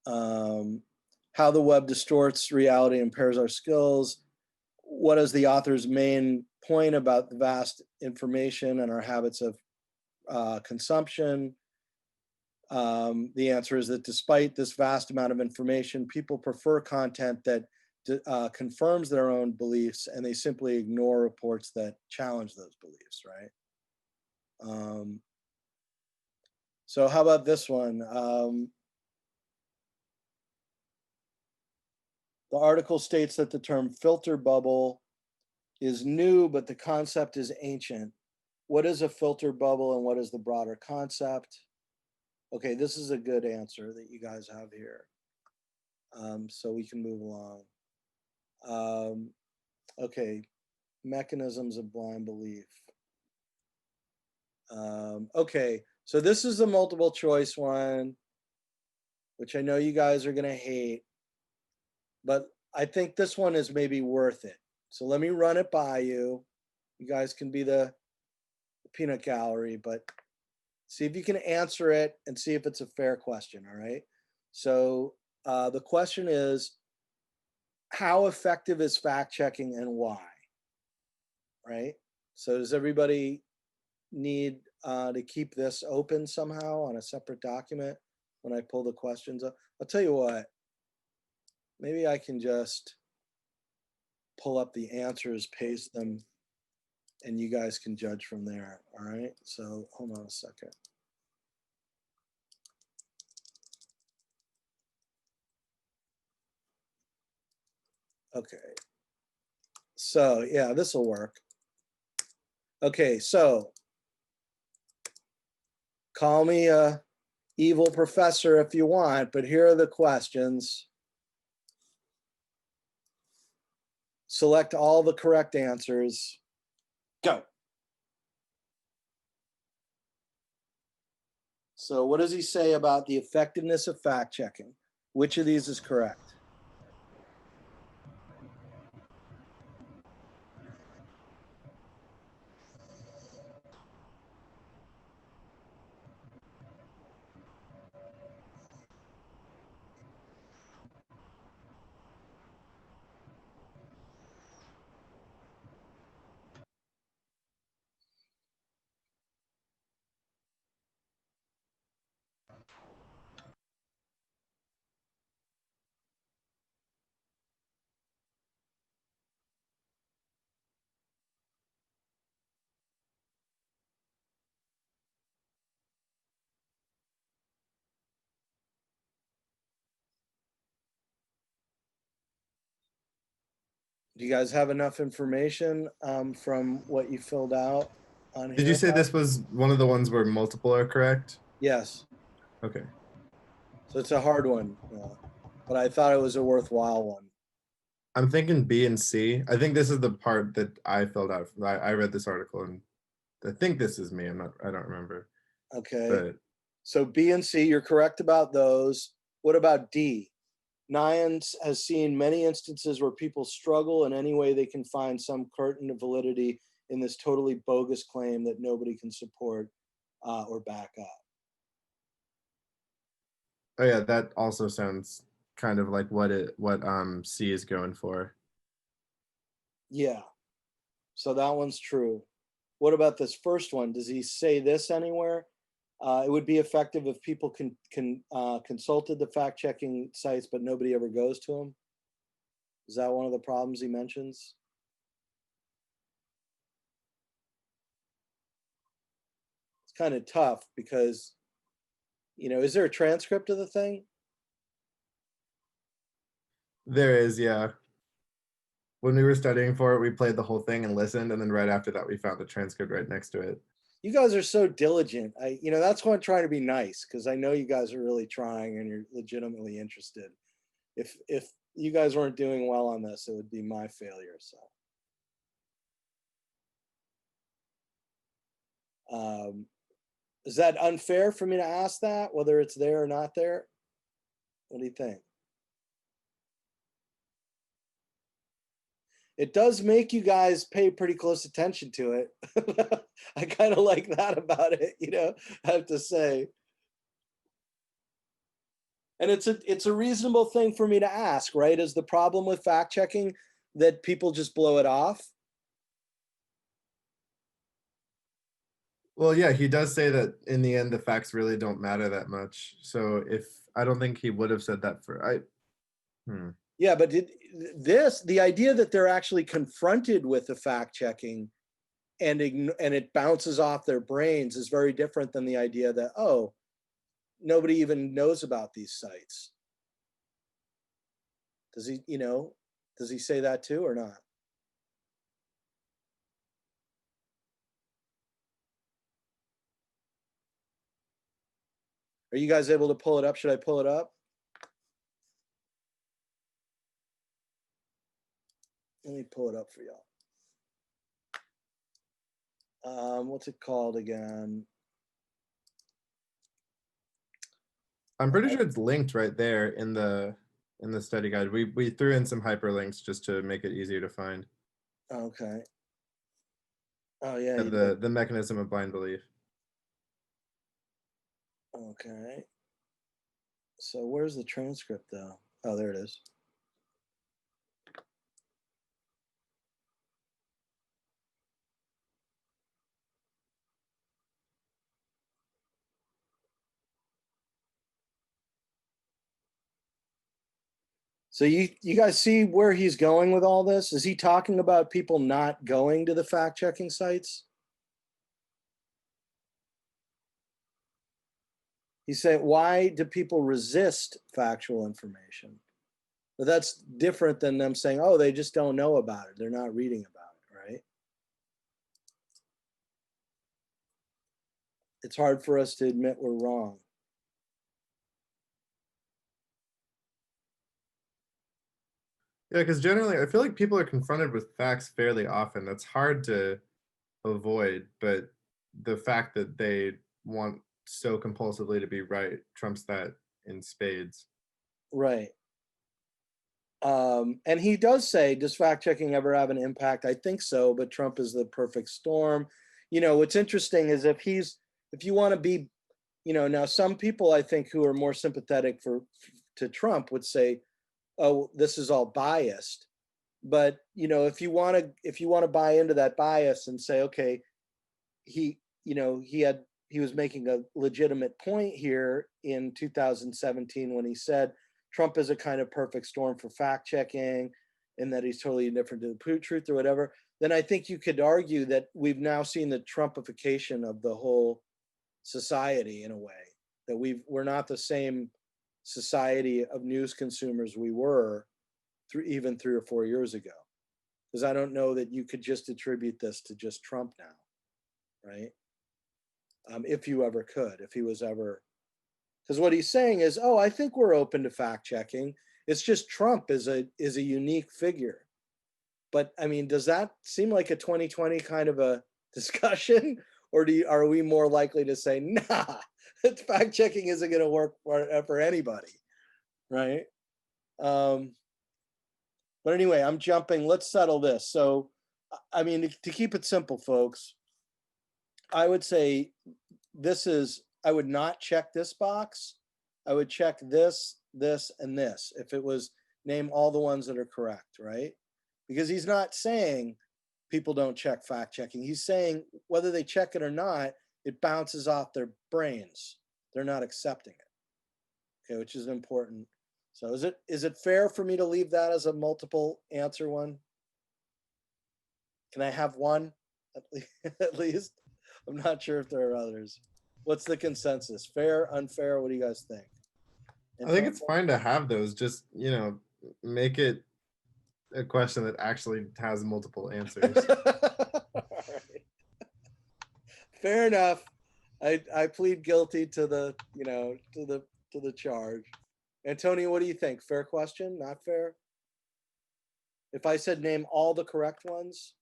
how the web distorts reality and impairs our skills, what is the author's main point about the vast information and our habits of consumption? The answer is that despite this vast amount of information, people prefer content that confirms their own beliefs, and they simply ignore reports that challenge those beliefs, right? So how about this one? The article states that the term filter bubble is new, but the concept is ancient. What is a filter bubble and what is the broader concept? Okay, this is a good answer that you guys have here. So we can move along. Okay, mechanisms of blind belief. Okay, so this is a multiple choice one, which I know you guys are gonna hate, but I think this one is maybe worth it. So let me run it by you. You guys can be the peanut gallery, but see if you can answer it and see if it's a fair question, all right? So the question is, how effective is fact checking and why? Right? So does everybody need to keep this open somehow on a separate document when I pull the questions up? I'll tell you what, maybe I can just pull up the answers, paste them, and you guys can judge from there, all right? So hold on a second. Okay. So yeah, this will work. Okay, so call me a evil professor if you want, but here are the questions. Select all the correct answers. Go. So what does he say about the effectiveness of fact checking? Which of these is correct? Do you guys have enough information from what you filled out on here? Did you say this was one of the ones where multiple are correct? Yes. Okay. So it's a hard one, but I thought it was a worthwhile one. I'm thinking B and C. I think this is the part that I filled out. I read this article and I think this is me. I don't remember. Okay. But so B and C, you're correct about those. What about D? Nyans has seen many instances where people struggle in any way they can find some curtain of validity in this totally bogus claim that nobody can support or back up. oh yeah, that also sounds kind of like what C is going for. Yeah. So that one's true. What about this first one? Does he say this anywhere? It would be effective if people consulted the fact-checking sites, but nobody ever goes to them. Is that one of the problems he mentions? It's kind of tough because, is there a transcript of the thing? There is, yeah. When we were studying for it, we played the whole thing and listened, and then right after that, we found the transcript right next to it. You guys are so diligent. That's why I'm trying to be nice, because I know you guys are really trying and you're legitimately interested. If you guys weren't doing well on this, it would be my failure. So, is that unfair for me to ask that, whether it's there or not there? What do you think? It does make you guys pay pretty close attention to it. I kind of like that about it, I have to say. And it's a reasonable thing for me to ask, right? Is the problem with fact checking that people just blow it off? Well, yeah, he does say that in the end, the facts really don't matter that much. So I don't think he would have said that Yeah, but the idea that they're actually confronted with the fact checking and it bounces off their brains is very different than the idea that, oh, nobody even knows about these sites. Does he say that too or not? Are you guys able to pull it up? Should I pull it up? Let me pull it up for y'all. What's it called again? I'm pretty sure it's linked right there in the study guide. We threw in some hyperlinks just to make it easier to find. Okay. Oh yeah. The mechanism of blind belief. Okay. So where's the transcript though? Oh, there it is. So you guys see where he's going with all this? Is he talking about people not going to the fact-checking sites? He's saying, why do people resist factual information? But that's different than them saying, oh, they just don't know about it. They're not reading about it, right? It's hard for us to admit we're wrong. Yeah, because generally I feel like people are confronted with facts fairly often. That's hard to avoid, but the fact that they want so compulsively to be right trumps that in spades. Right. And he does say, does fact checking ever have an impact? I think so, but Trump is the perfect storm. You know, what's interesting is if you want to be, you know, now some people I think who are more sympathetic to Trump would say, oh, this is all biased. But, you know, if you want to buy into that bias and say, okay, you know, he was making a legitimate point here in 2017 when he said Trump is a kind of perfect storm for fact checking and that he's totally indifferent to the truth or whatever, then I think you could argue that we've now seen the Trumpification of the whole society in a way, that we're not the same society of news consumers we were even 3 or 4 years ago. Because I don't know that you could just attribute this to just Trump now, right? If you ever could, if he was ever, because what he's saying is, oh, I think we're open to fact checking. It's just Trump is a unique figure. But I mean, does that seem like a 2020 kind of a discussion, or are we more likely to say, nah, fact checking isn't going to work for anybody, right? But anyway, I'm jumping. Let's settle this. So, I mean, to keep it simple, folks, I would say I would not check this box. I would check this, this, and this if it was name all the ones that are correct, right? Because he's not saying people don't check fact checking. He's saying whether they check it or not, it bounces off their brains. They're not accepting it. Okay, which is important. So is it fair for me to leave that as a multiple answer one? Can I have one at least? I'm not sure if there are others. What's the consensus? Fair, unfair? What do you guys think? I think it's fine to have those. Just, you know, make it a question that actually has multiple answers. Right. Fair enough. I plead guilty to the, you know, to the charge. Antonio, what do you think? Fair question? Not fair? If I said name all the correct ones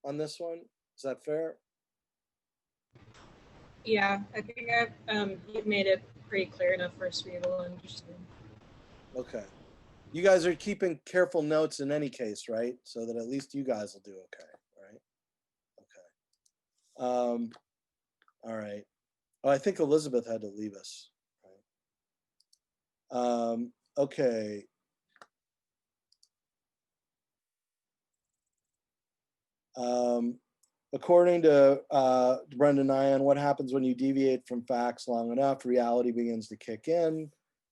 on this one, is that fair? Yeah, I think you've made it pretty clear enough for us to be able to understand. Okay. You guys are keeping careful notes in any case, right? So that at least you guys will do okay, right? Okay. All right. Oh, I think Elizabeth had to leave us. Right? Okay. According to Brendan Nyan, what happens when you deviate from facts long enough? Reality begins to kick in.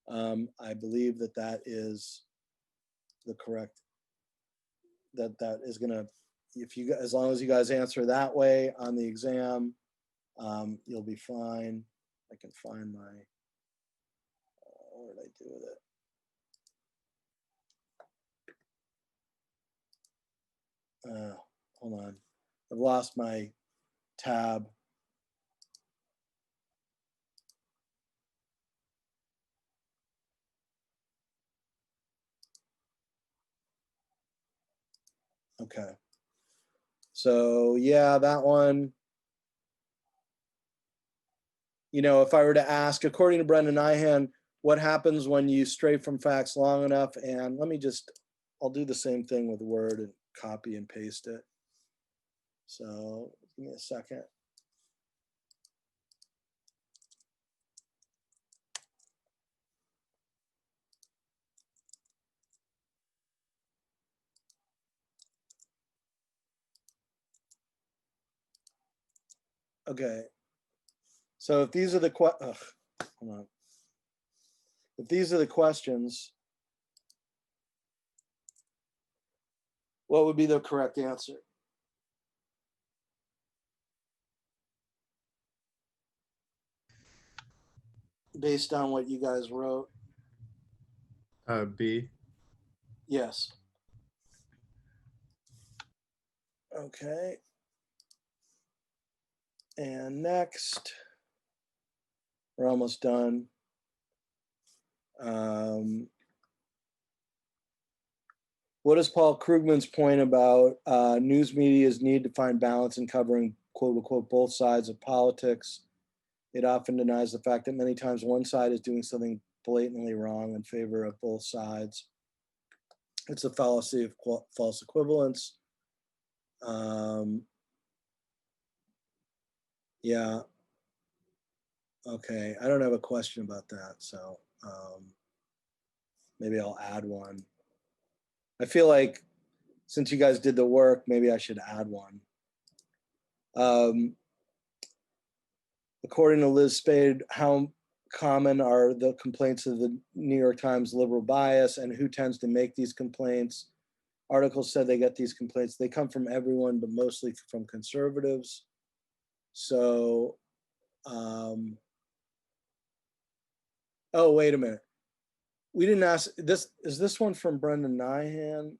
I believe that is the correct. That is going to, as long as you guys answer that way on the exam, you'll be fine. I can find my. What did I do with it? Hold on. I've lost my tab. Okay. So yeah, that one. You know, if I were to ask, according to Brendan Nyhan, what happens when you stray from facts long enough? And I'll do the same thing with Word and copy and paste it. So give me a second. Okay. So if these are the hold on. If these are the questions, what would be the correct answer? Based on what you guys wrote? B. Yes. Okay. And next, we're almost done. What is Paul Krugman's point about news media's need to find balance in covering quote unquote both sides of politics? It often denies the fact that many times one side is doing something blatantly wrong in favor of both sides. It's a fallacy of false equivalence. Yeah. Okay. I don't have a question about that. So maybe I'll add one. I feel like since you guys did the work, maybe I should add one. According to Liz Spade, how common are the complaints of the New York Times liberal bias, and who tends to make these complaints? Articles said they get these complaints. They come from everyone, but mostly from conservatives. So, oh, wait a minute. We didn't ask this. Is this one from Brendan Nyhan?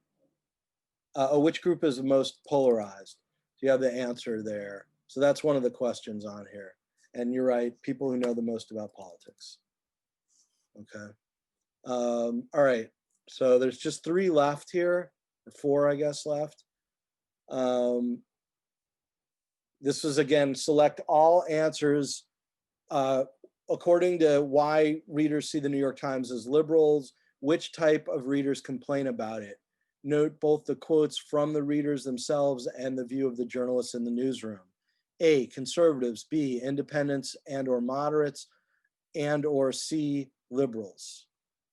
Which group is the most polarized? Do you have the answer there? So that's one of the questions on here. And you're right, people who know the most about politics. Okay. All right. So there's just 3 left here, or 4, I guess, left. This was, again, select all answers according to why readers see the New York Times as liberals, which type of readers complain about it. Note both the quotes from the readers themselves and the view of the journalists in the newsroom. A, conservatives. B, independents and or moderates, and or C, liberals.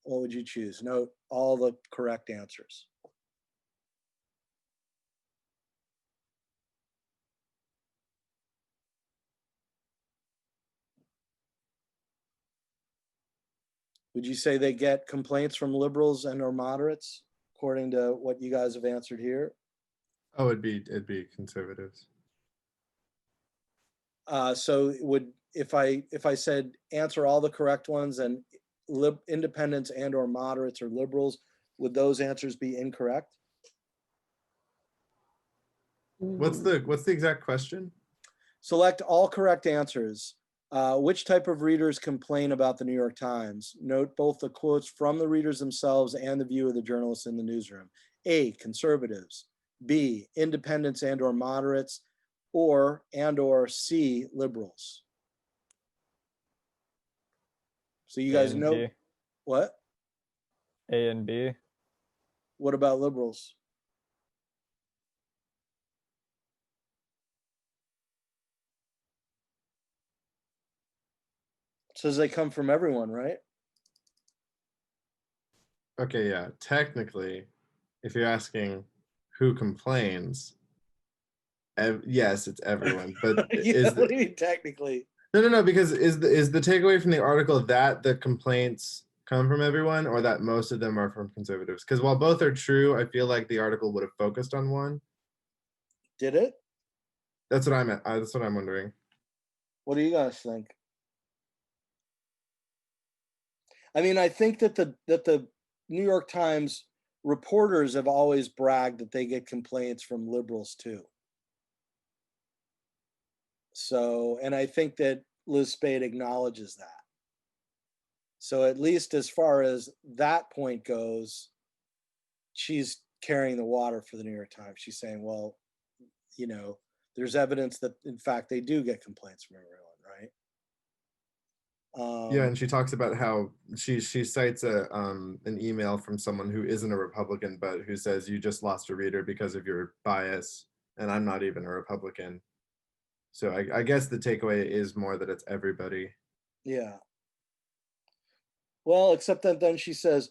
What would you choose? Note all the correct answers. Would you say they get complaints from liberals and or moderates, according to what you guys have answered here? Oh, it'd be conservatives. So would, if I said answer all the correct ones and independents and or moderates or liberals, would those answers be incorrect? What's the exact question? Select all correct answers. Which type of readers complain about the New York Times? Note both the quotes from the readers themselves and the view of the journalists in the newsroom. A, conservatives. B, independents and or moderates, or C, liberals. So you guys know B. what? A and B. What about liberals? It says they come from everyone, right? Okay, yeah. Technically, if you're asking who complains, yes, it's everyone. But Yeah, what do you mean technically? No, because is the takeaway from the article that the complaints come from everyone, or that most of them are from conservatives? Because while both are true, I feel like the article would have focused on one. Did it? That's what that's what I'm wondering. What do you guys think? I mean, I think that the New York Times reporters have always bragged that they get complaints from liberals too. So, and I think that Liz Spade acknowledges that. So at least as far as that point goes, she's carrying the water for the New York Times. She's saying, well, you know, there's evidence that in fact they do get complaints from everyone, right? Yeah, and she talks about how she cites an email from someone who isn't a Republican, but who says you just lost a reader because of your bias, and I'm not even a Republican. So I guess the takeaway is more that it's everybody. Yeah. Well, except that then she says,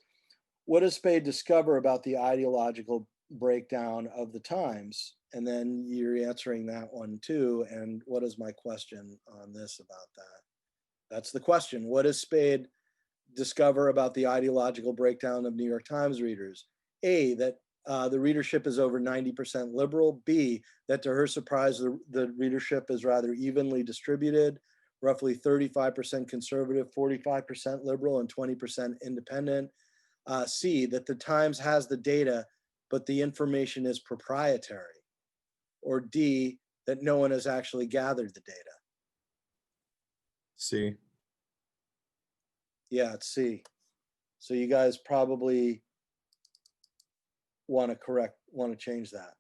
what does Spade discover about the ideological breakdown of the Times? And then you're answering that one too. And what is my question on this about that? That's the question. What does Spade discover about the ideological breakdown of New York Times readers? A, that the readership is over 90% liberal. B, that to her surprise, the readership is rather evenly distributed, roughly 35% conservative, 45% liberal, and 20% independent. C, that the Times has the data, but the information is proprietary. Or D, that no one has actually gathered the data. C. Yeah, it's C. So you guys probably want to change that?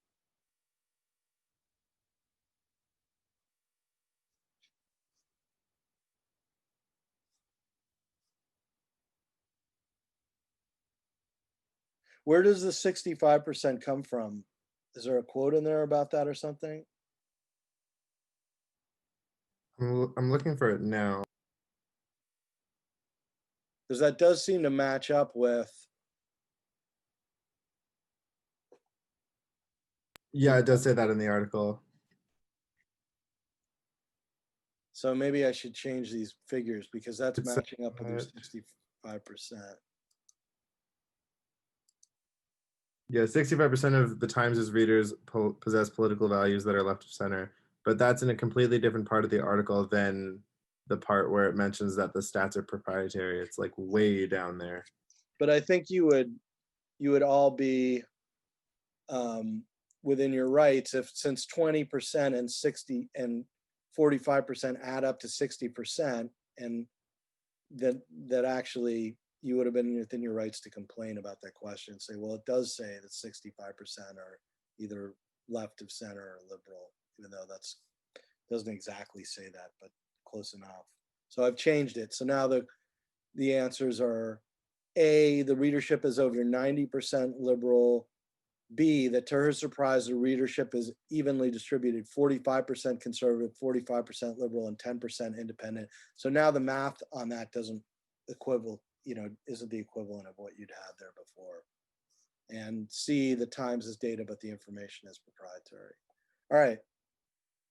Where does the 65% come from? Is there a quote in there about that or something? I'm looking for it now. Because that does seem to match up with. Yeah, it does say that in the article. So maybe I should change these figures because that's It's, matching up with your 65%. Yeah, 65% of the Times' readers possess political values that are left of center, but that's in a completely different part of the article than the part where it mentions that the stats are proprietary. It's like way down there. But I think you would all be within your rights if, since 20% and 60 and 45% add up to 60%, and that actually you would have been within your rights to complain about that question. Say, well, it does say that 65% are either left of center or liberal, even though that's doesn't exactly say that, but close enough. So I've changed it. So now the answers are: A, the readership is over 90% liberal; B, that to her surprise, the readership is evenly distributed, 45% conservative, 45% liberal, and 10% independent. So now the math on that doesn't isn't the equivalent of what you'd had there before. And C, the Times is data, but the information is proprietary. All right.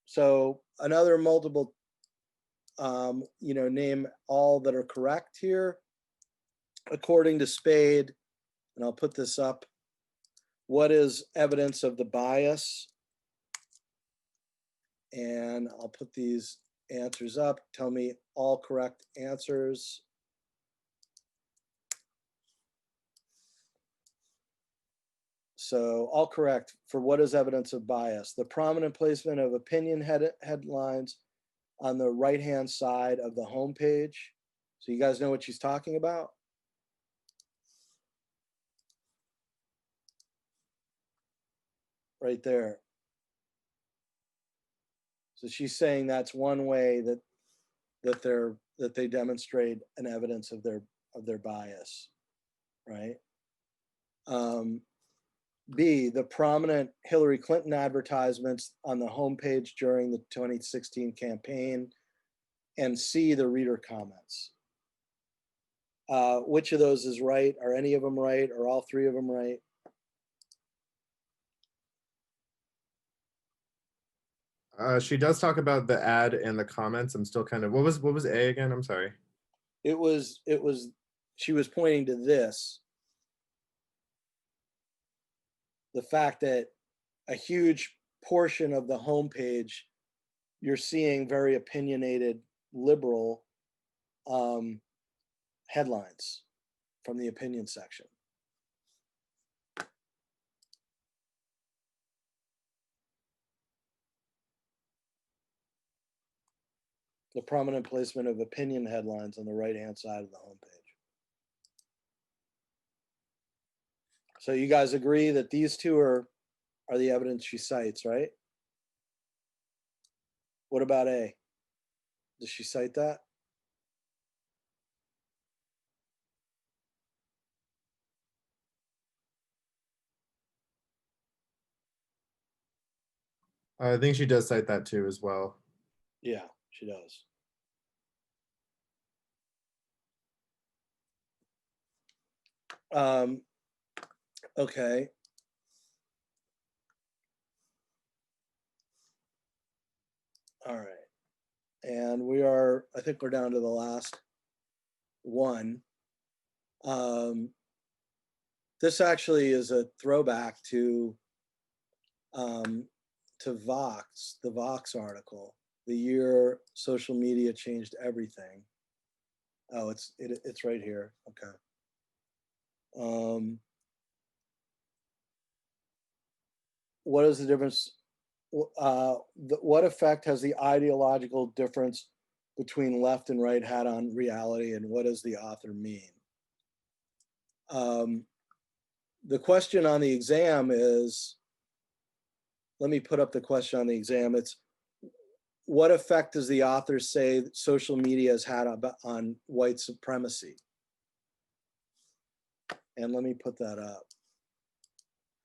So another multiple, name all that are correct here. According to Spade, and I'll put this up, what is evidence of the bias? And I'll put these answers up. Tell me all correct answers. So all correct for what is evidence of bias. The prominent placement of opinion headlines on the right-hand side of the homepage. So you guys know what she's talking about? Right there. So she's saying that's one way that they demonstrate an evidence of their bias, right? B, the prominent Hillary Clinton advertisements on the homepage during the 2016 campaign, and C, the reader comments. Which of those is right? Are any of them right? Are all three of them right? She does talk about the ad and the comments. I'm still kind of, what was A again? I'm sorry. It was she was pointing to this, the fact that a huge portion of the homepage, you're seeing very opinionated liberal headlines from the opinion section. The prominent placement of opinion headlines on the right-hand side of the homepage. So you guys agree that these two are the evidence she cites, right? What about A? Does she cite that? I think she does cite that too as well. Yeah, she does. Okay. All right. And I think we're down to the last one. This actually is a throwback to Vox, the Vox article, the year social media changed everything. Oh, it's right here. Okay. What is the difference? What effect has the ideological difference between left and right had on reality, and what does the author mean? the question on the exam is, let me put up the question on the exam. It's, what effect does the author say social media has had on white supremacy? And let me put that up.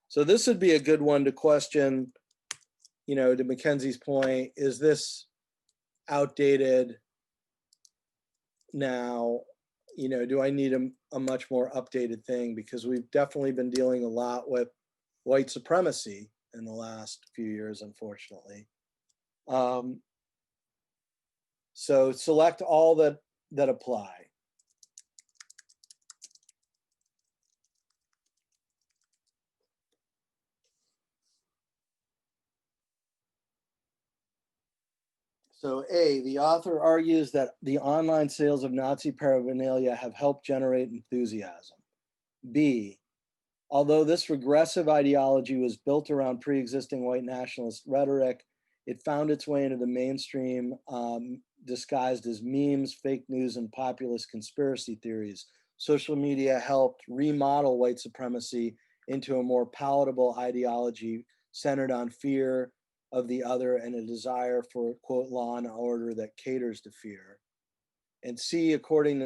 So this would be a good one to question, you know, to Mackenzie's point, is this outdated now? You know, do I need a much more updated thing? Because we've definitely been dealing a lot with white supremacy in the last few years, unfortunately. So select all that apply. So A, the author argues that the online sales of Nazi paraphernalia have helped generate enthusiasm. B, although this regressive ideology was built around pre-existing white nationalist rhetoric, it found its way into the mainstream disguised as memes, fake news, and populist conspiracy theories. Social media helped remodel white supremacy into a more palatable ideology centered on fear of the other and a desire for, quote, law and order that caters to fear. And C, according to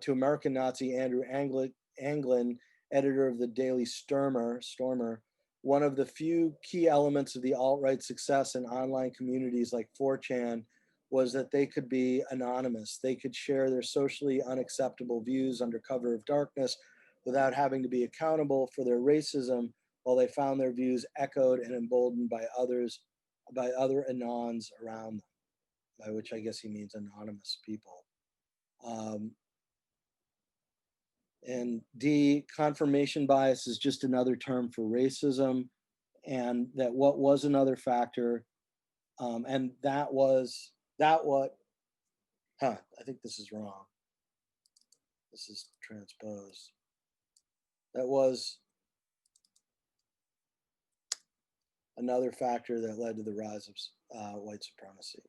American Nazi Andrew Anglin, editor of the Daily Stormer, one of the few key elements of the alt-right success in online communities like 4chan was that they could be anonymous. They could share their socially unacceptable views under cover of darkness without having to be accountable for their racism, while they found their views echoed and emboldened by other anons around them, by which I guess he means anonymous people. And D, confirmation bias is just another term for racism, and that what was another factor, and I think this is wrong. This is transposed. That was another factor that led to the rise of white supremacy.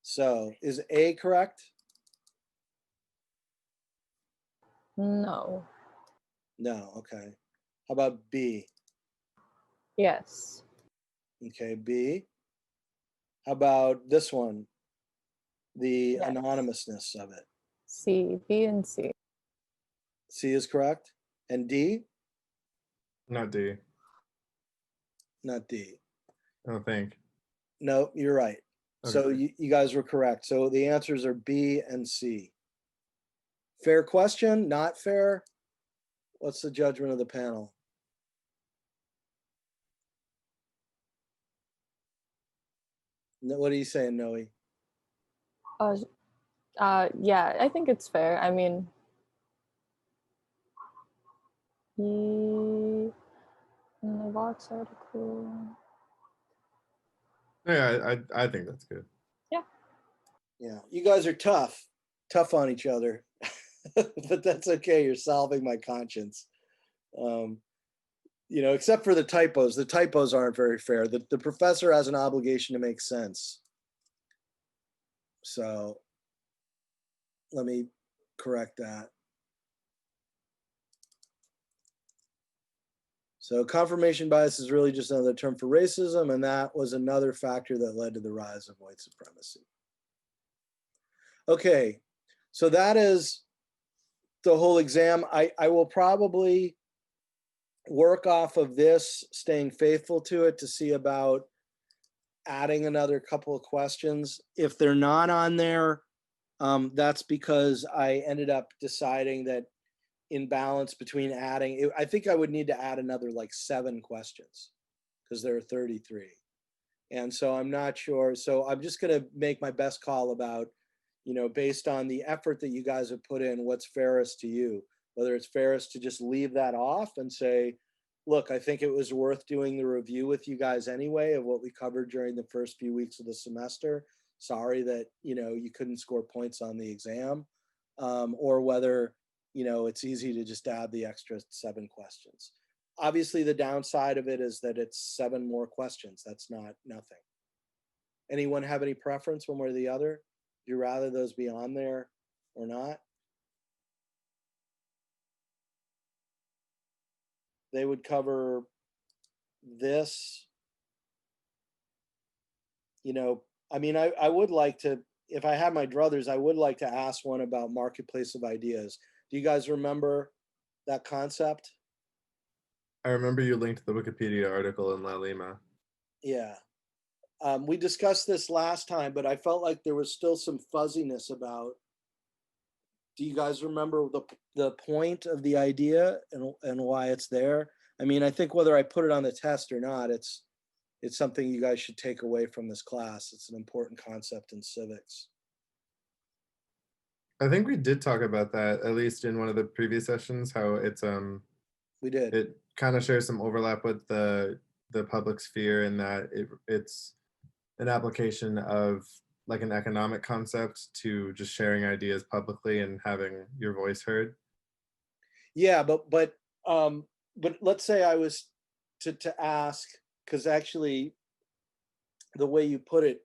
So is A correct? No. No, okay. How about B? Yes. Okay, B. How about this one? The Yes. anonymousness of it. C, B, and C. C is correct. And D? Not D. Not D. I don't think. No, you're right. Okay. So you guys were correct. So the answers are B and C. Fair question? Not fair? What's the judgment of the panel? What are you saying, Noe? Yeah, I think it's fair. I mean, he in the Vox article. Yeah, I think that's good. Yeah, you guys are tough on each other, but that's okay. You're solving my conscience. You know, except for the typos. The typos aren't very fair. The professor has an obligation to make sense. So let me correct that. So confirmation bias is really just another term for racism, and that was another factor that led to the rise of white supremacy. Okay, so that is the whole exam. I will probably work off of this, staying faithful to it, to see about adding another couple of questions. If they're not on there, that's because I ended up deciding that in balance between adding, I think I would need to add another like 7 questions because there are 33. And so I'm not sure. So I'm just going to make my best call about, you know, based on the effort that you guys have put in, what's fairest to you, whether it's fairest to just leave that off and say, look, I think it was worth doing the review with you guys anyway of what we covered during the first few weeks of the semester. Sorry that, you know, you couldn't score points on the exam, or whether, you know, it's easy to just add the extra 7 questions. Obviously, the downside of it is that it's 7 more questions. That's not nothing. Anyone have any preference one way or the other? Do you rather those be on there or not? they would cover this. You know, I mean, I would like to, if I had my druthers, I would like to ask one about marketplace of ideas. Do you guys remember that concept? I remember you linked the Wikipedia article in La Lima. Yeah. We discussed this last time, but I felt like there was still some fuzziness about. Do you guys remember the point of the idea and why it's there? I mean, I think whether I put it on the test or not, it's something you guys should take away from this class. It's an important concept in civics. I think we did talk about that, at least in one of the previous sessions, how it's We did. it kind of shares some overlap with the public sphere in that it's an application of like an economic concept to just sharing ideas publicly and having your voice heard. Yeah, but let's say I was to ask, because actually the way you put it,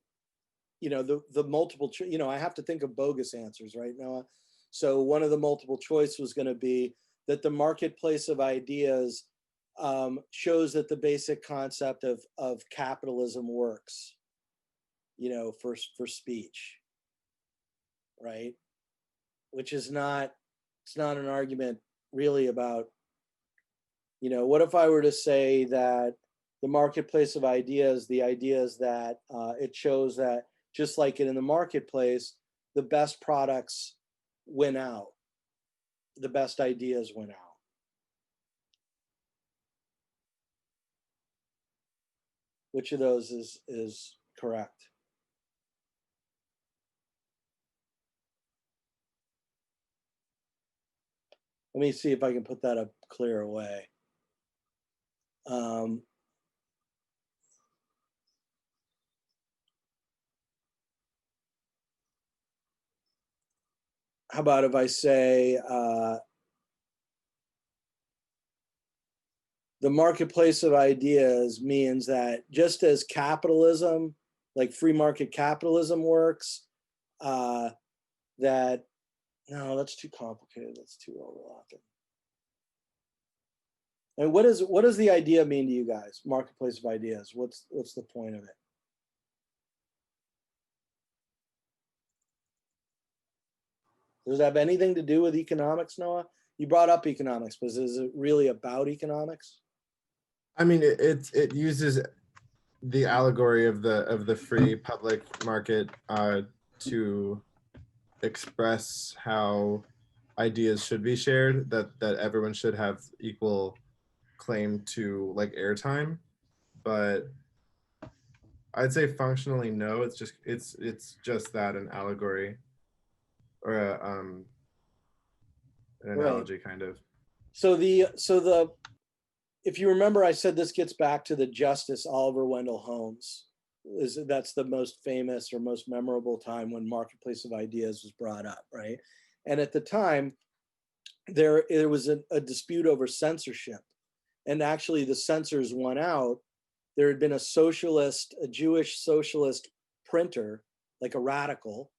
you know, the multiple, you know, I have to think of bogus answers, right, Noah? So one of the multiple choice was going to be that the marketplace of ideas shows that the basic concept of capitalism works, you know, for speech, right? Which is not, it's not an argument really about, you know, what if I were to say that the marketplace of ideas, the idea is that it shows that just like in the marketplace, the best products win out, the best ideas win out. Which of those is correct? Let me see if I can put that a clearer way. How about if I say the marketplace of ideas means that just as capitalism, like free market capitalism works, that, no, that's too complicated. That's too overlapping. And what does the idea mean to you guys? Marketplace of ideas. What's the point of it? Does it have anything to do with economics, Noah? You brought up economics, but is it really about economics? I mean, it uses the allegory of the free public market to express how ideas should be shared, that everyone should have equal claim to like airtime. But I'd say functionally no, it's just that, an allegory or an analogy, right, kind of. So if you remember, I said this gets back to the Justice Oliver Wendell Holmes. That's the most famous or most memorable time when marketplace of ideas was brought up, right? And at the time, there was a dispute over censorship, and actually the censors won out. There had been a Jewish socialist printer, like a radical,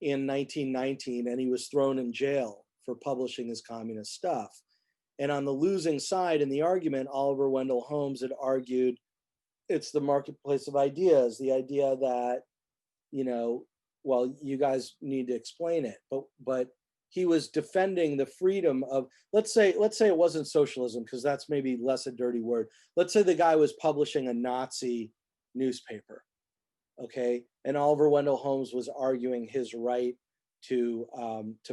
in 1919, and he was thrown in jail for publishing his communist stuff. And on the losing side in the argument, Oliver Wendell Holmes had argued it's the marketplace of ideas, the idea that, you know, well, you guys need to explain it, but he was defending the freedom of, let's say it wasn't socialism, because that's maybe less a dirty word. Let's say the guy was publishing a Nazi newspaper, okay? And Oliver Wendell Holmes was arguing his right to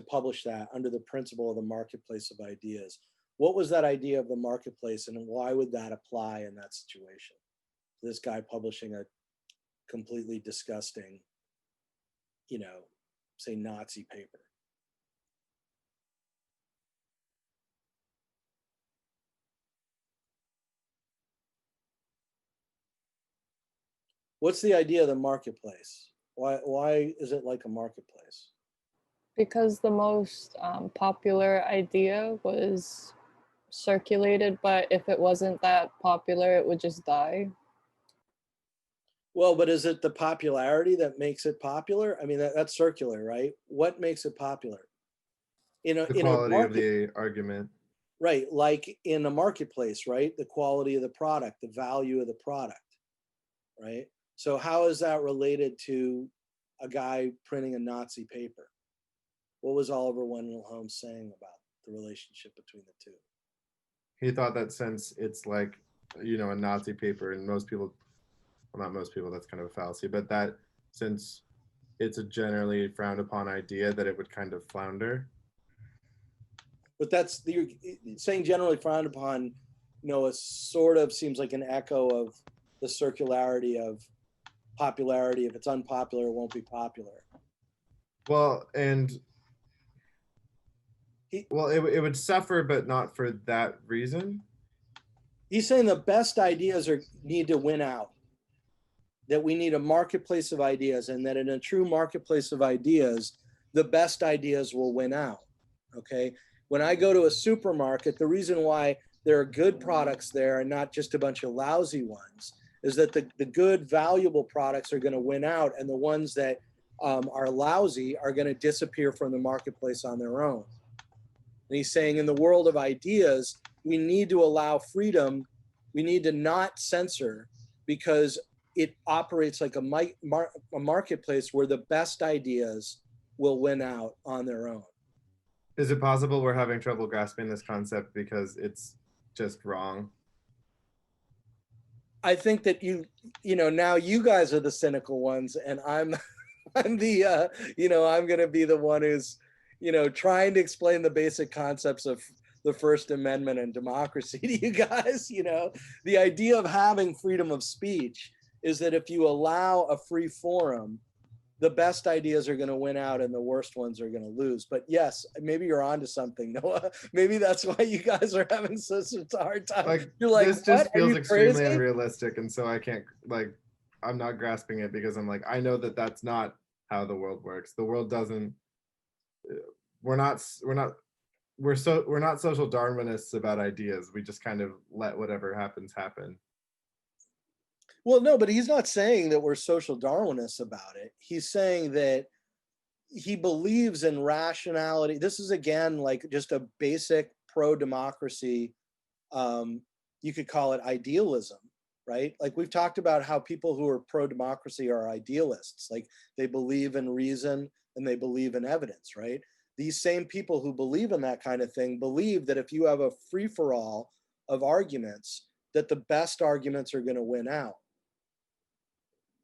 publish that under the principle of the marketplace of ideas. What was that idea of the marketplace, and why would that apply in that situation? This guy publishing a completely disgusting, you know, say Nazi paper. What's the idea of the marketplace? Why is it like a marketplace? Because the most popular idea was circulated, but if it wasn't that popular, it would just die. Well, but is it the popularity that makes it popular? I mean, that's circular, right? What makes it popular? The quality of the argument. Right, like in a marketplace, right? The quality of the product, the value of the product, right? So how is that related to a guy printing a Nazi paper? What was Oliver Wendell Holmes saying about the relationship between the two? He thought that since it's like, you know, a Nazi paper, and most people, well, not most people, that's kind of a fallacy, but that since it's a generally frowned upon idea, that it would kind of flounder. But that's you're saying generally frowned upon. You know, it sort of seems like an echo of the circularity of popularity. If it's unpopular, it won't be popular. Well, and He, well, it would suffer, but not for that reason. he's saying the best ideas need to win out. That we need a marketplace of ideas, and that in a true marketplace of ideas, the best ideas will win out. Okay. When I go to a supermarket, the reason why there are good products there and not just a bunch of lousy ones is that the good, valuable products are going to win out, and the ones that are lousy are going to disappear from the marketplace on their own. And he's saying in the world of ideas, we need to allow freedom. We need to not censor, because it operates like a marketplace where the best ideas will win out on their own. Is it possible we're having trouble grasping this concept because it's just wrong? I think that you know, now you guys are the cynical ones, and I'm the I'm going to be the one who's, trying to explain the basic concepts of the First Amendment and democracy to you guys. The idea of having freedom of speech is that if you allow a free forum, the best ideas are going to win out and the worst ones are going to lose. But yes, maybe you're onto something, Noah. Maybe that's why you guys are having such a hard time. Like, you're like, this just what? feels extremely crazy? unrealistic, and so I can't, like, I'm not grasping it because I'm like, I know that that's not how the world works. The world doesn't. We're not social Darwinists about ideas. We just kind of let whatever happens happen. Well, no, but he's not saying that we're social Darwinists about it. He's saying that he believes in rationality. This is, again, like just a basic pro-democracy. You could call it idealism, right? Like we've talked about how people who are pro-democracy are idealists. Like they believe in reason and they believe in evidence, right? These same people who believe in that kind of thing believe that if you have a free-for-all of arguments, that the best arguments are going to win out.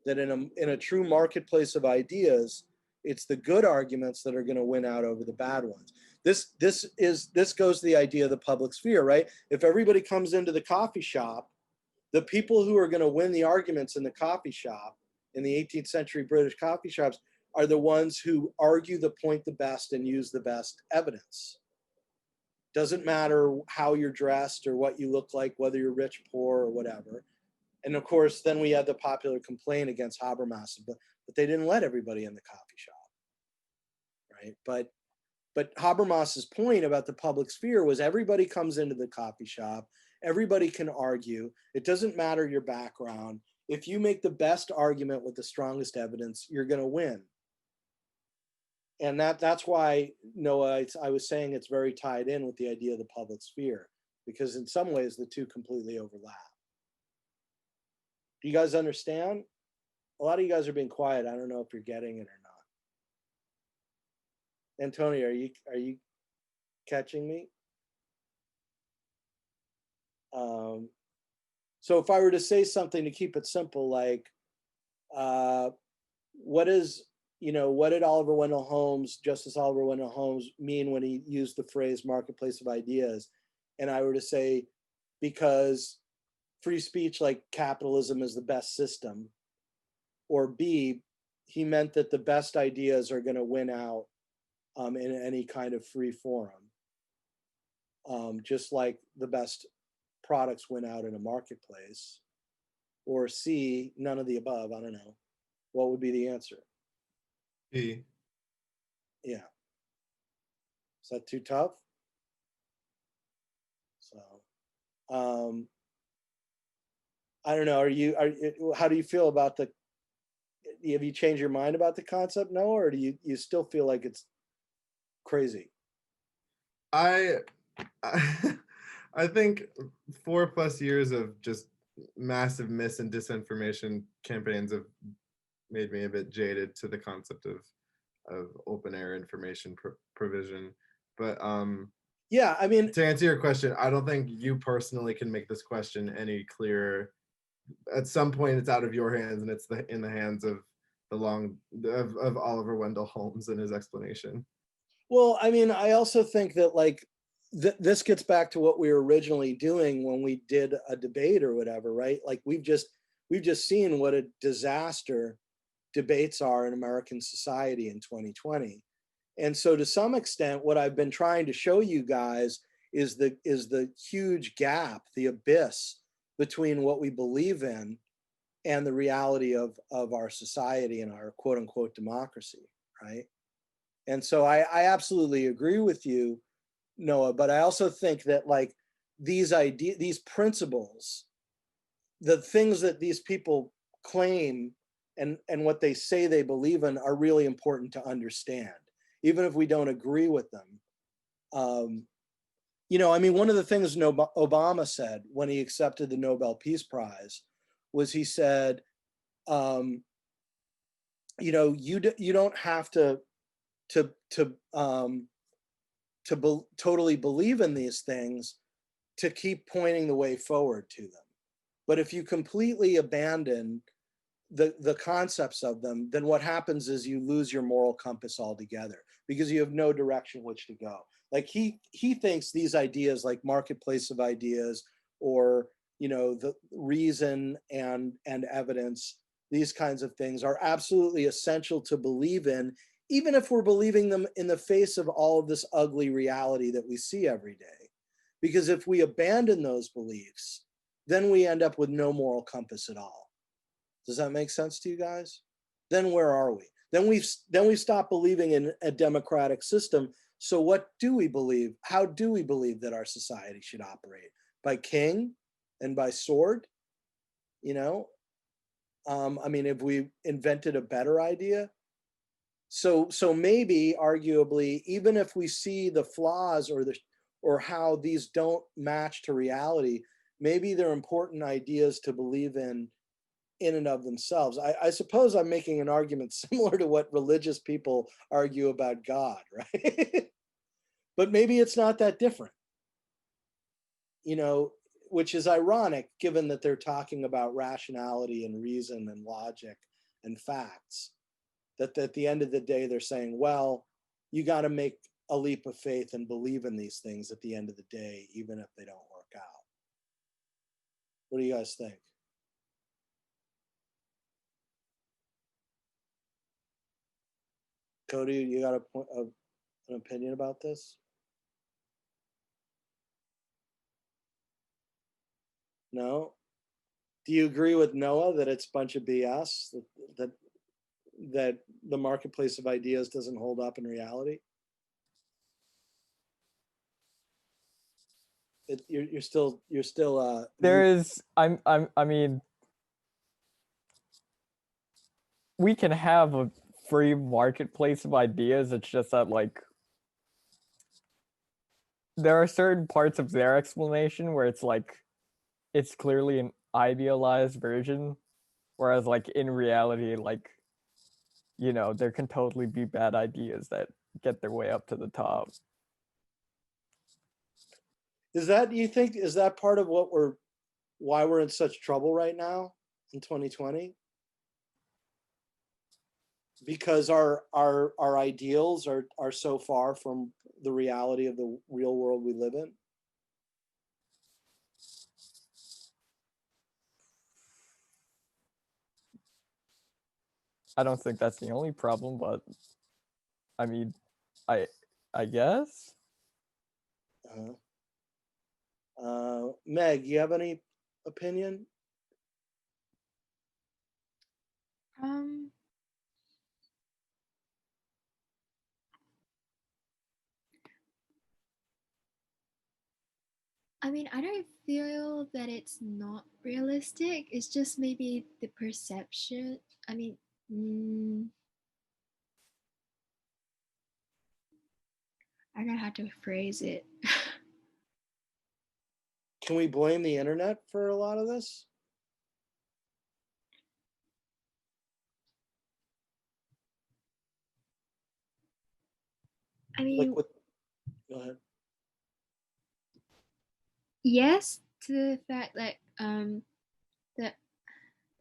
That in a true marketplace of ideas, it's the good arguments that are going to win out over the bad ones. This goes to the idea of the public sphere, right? If everybody comes into the coffee shop, the people who are going to win the arguments in the coffee shop, in the 18th century British coffee shops, are the ones who argue the point the best and use the best evidence. Doesn't matter how you're dressed or what you look like, whether you're rich, poor, or whatever. And of course, then we had the popular complaint against Habermas, but they didn't let everybody in the coffee shop, right? But Habermas's point about the public sphere was everybody comes into the coffee shop, everybody can argue. It doesn't matter your background. If you make the best argument with the strongest evidence, you're going to win. And that's why, Noah, I was saying it's very tied in with the idea of the public sphere, because in some ways the two completely overlap. Do you guys understand? A lot of you guys are being quiet. I don't know if you're getting it or not. Antonio, are you catching me? So if I were to say something to keep it simple, like, what did Oliver Wendell Holmes, Justice Oliver Wendell Holmes, mean when he used the phrase marketplace of ideas? And I were to say, because free speech, like capitalism, is the best system. Or B, he meant that the best ideas are going to win out in any kind of free forum, just like the best products win out in a marketplace. Or C, none of the above. I don't know. What would be the answer? B. Yeah. Is that too tough? So, I don't know. How do you feel about have you changed your mind about the concept, Noah, or do you still feel like it's crazy? I I think 4+ years of just massive mis and disinformation campaigns have made me a bit jaded to the concept of open air information provision. But Yeah, I mean, to answer your question, I don't think you personally can make this question any clearer. At some point, it's out of your hands, and it's in the hands of of Oliver Wendell Holmes and his explanation. well, I mean, I also think that like this gets back to what we were originally doing when we did a debate or whatever, right? Like we've just seen what a disaster debates are in American society in 2020. And so to some extent, what I've been trying to show you guys is the huge gap, the abyss between what we believe in and the reality of our society and our quote unquote democracy, right? And so I absolutely agree with you, Noah, but I also think that like these principles, the things that these people claim and what they say they believe in are really important to understand, even if we don't agree with them. You know, I mean, one of the things Obama said when he accepted the Nobel Peace Prize was he said, you know, you don't have to totally believe in these things to keep pointing the way forward to them. But if you completely abandon the concepts of them, then what happens is you lose your moral compass altogether because you have no direction which to go. Like he thinks these ideas like marketplace of ideas or, you know, the reason and evidence, these kinds of things are absolutely essential to believe in, even if we're believing them in the face of all of this ugly reality that we see every day. Because if we abandon those beliefs, then we end up with no moral compass at all. Does that make sense to you guys? Then where are we? Then we've stopped believing in a democratic system. So what do we believe? How do we believe that our society should operate? By king and by sword? You know? I mean, have we invented a better idea? So maybe, arguably, even if we see the flaws or how these don't match to reality, maybe they're important ideas to believe in and of themselves. I suppose I'm making an argument similar to what religious people argue about God, right? But maybe it's not that different, you know, which is ironic given that they're talking about rationality and reason and logic and facts. That at the end of the day, they're saying, well, you got to make a leap of faith and believe in these things at the end of the day, even if they don't work out. What do you guys think? Cody, you got an opinion about this? No? Do you agree with Noah that it's a bunch of BS, that the marketplace of ideas doesn't hold up in reality? You're still There is I mean, we can have a free marketplace of ideas. It's just that like there are certain parts of their explanation where it's like it's clearly an idealized version, whereas like in reality, like, you know, there can totally be bad ideas that get their way up to the top. Is that part of why we're in such trouble right now in 2020? Because our ideals are so far from the reality of the real world we live in? I don't think that's the only problem, but I mean, I guess. Meg, you have any opinion? I mean, I don't feel that it's not realistic. It's just maybe the perception. I mean, I don't know how to phrase it. can we blame the internet for a lot of this? I Like mean, what? Go ahead. yes, to the fact that the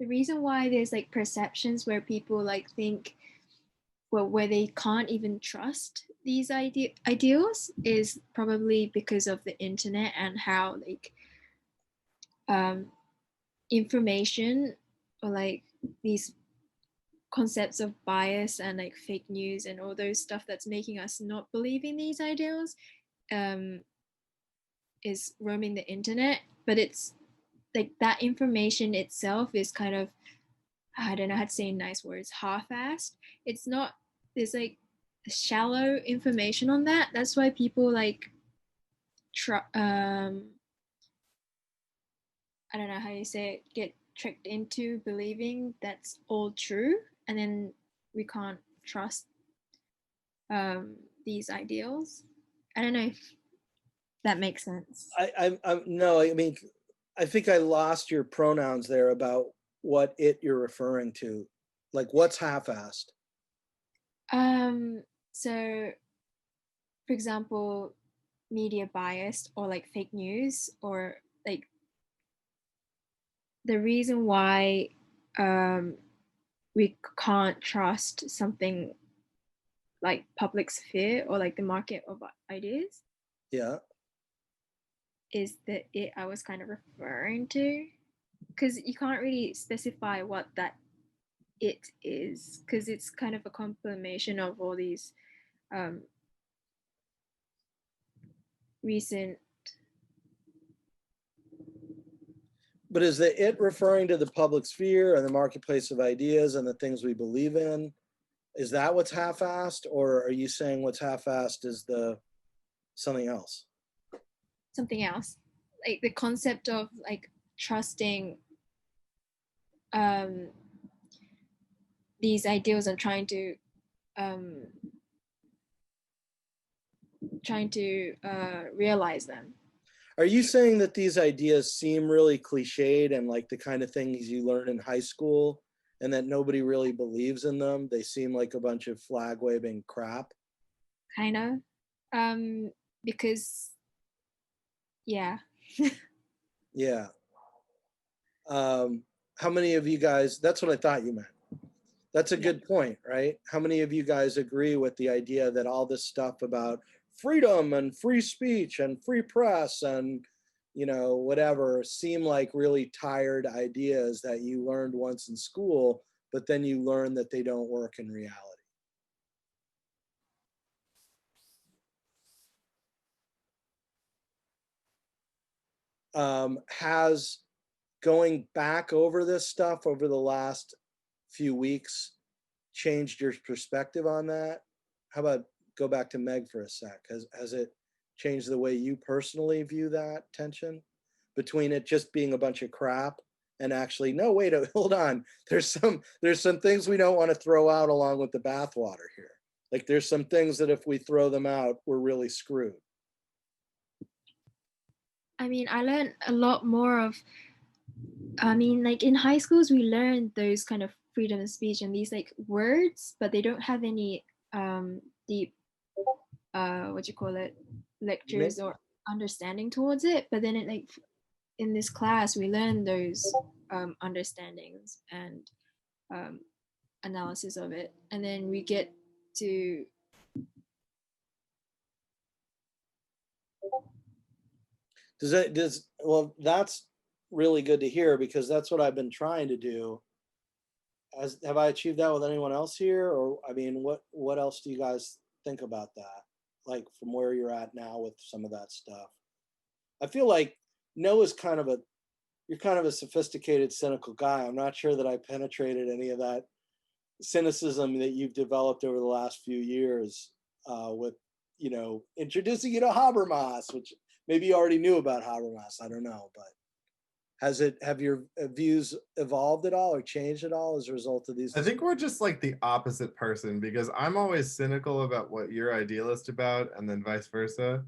the reason why there's like perceptions where people like think, well, where they can't even trust these ideals is probably because of the internet and how like um information or like these concepts of bias and like fake news and all those stuff that's making us not believe in these ideals um is roaming the internet. But it's like that information itself is kind of, I don't know how to say in nice words, half-assed. It's not, there's like shallow information on that. That's why people like I don't know how you say it, get tricked into believing that's all true, and then we can't trust these ideals. I don't know if that makes sense. I no, I mean, I think I lost your pronouns there about what you're referring to. Like what's half-assed? So for example, media biased or like fake news, or like the reason why we can't trust something like public sphere or like the market of ideas Yeah. is the it I was kind of referring to, because you can't really specify what that it is, because it's kind of a combination of all these recent. But is the it referring to the public sphere and the marketplace of ideas and the things we believe in? Is that what's half-assed, or are you saying what's half-assed is the something else? Something else, like the concept of like trusting these ideals and um, trying to realize them. Are you saying that these ideas seem really cliched and like the kind of things you learn in high school, and that nobody really believes in them? They seem like a bunch of flag waving crap. Kind of, because yeah. Yeah. How many of you guys? That's what I thought you meant. That's a good point, right? How many of you guys agree with the idea that all this stuff about freedom and free speech and free press and, you know, whatever seem like really tired ideas that you learned once in school, but then you learn that they don't work in reality? Has going back over this stuff over the last few weeks changed your perspective on that? How about go back to Meg for a sec? Has it changed the way you personally view that tension between it just being a bunch of crap and actually, no, wait, hold on. There's some things we don't want to throw out along with the bathwater here. Like there's some things that if we throw them out, we're really screwed. I mean, I learned a lot more of, I mean, like in high schools, we learned those kind of freedom of speech and these like words, but they don't have any deep, what you call it, lectures or understanding towards it. But then it like in this class, we learn those understandings and analysis of it, and then we get to well, that's really good to hear, because that's what I've been trying to do. Have I achieved that with anyone else here? Or I mean, what else do you guys think about that? Like from where you're at now with some of that stuff. I feel like Noah's you're kind of a sophisticated, cynical guy. I'm not sure that I penetrated any of that cynicism that you've developed over the last few years with, you know, introducing you to Habermas, which maybe you already knew about Habermas. I don't know, but have your views evolved at all or changed at all as a result of these? I think we're just like the opposite person, because I'm always cynical about what you're idealist about and then vice versa.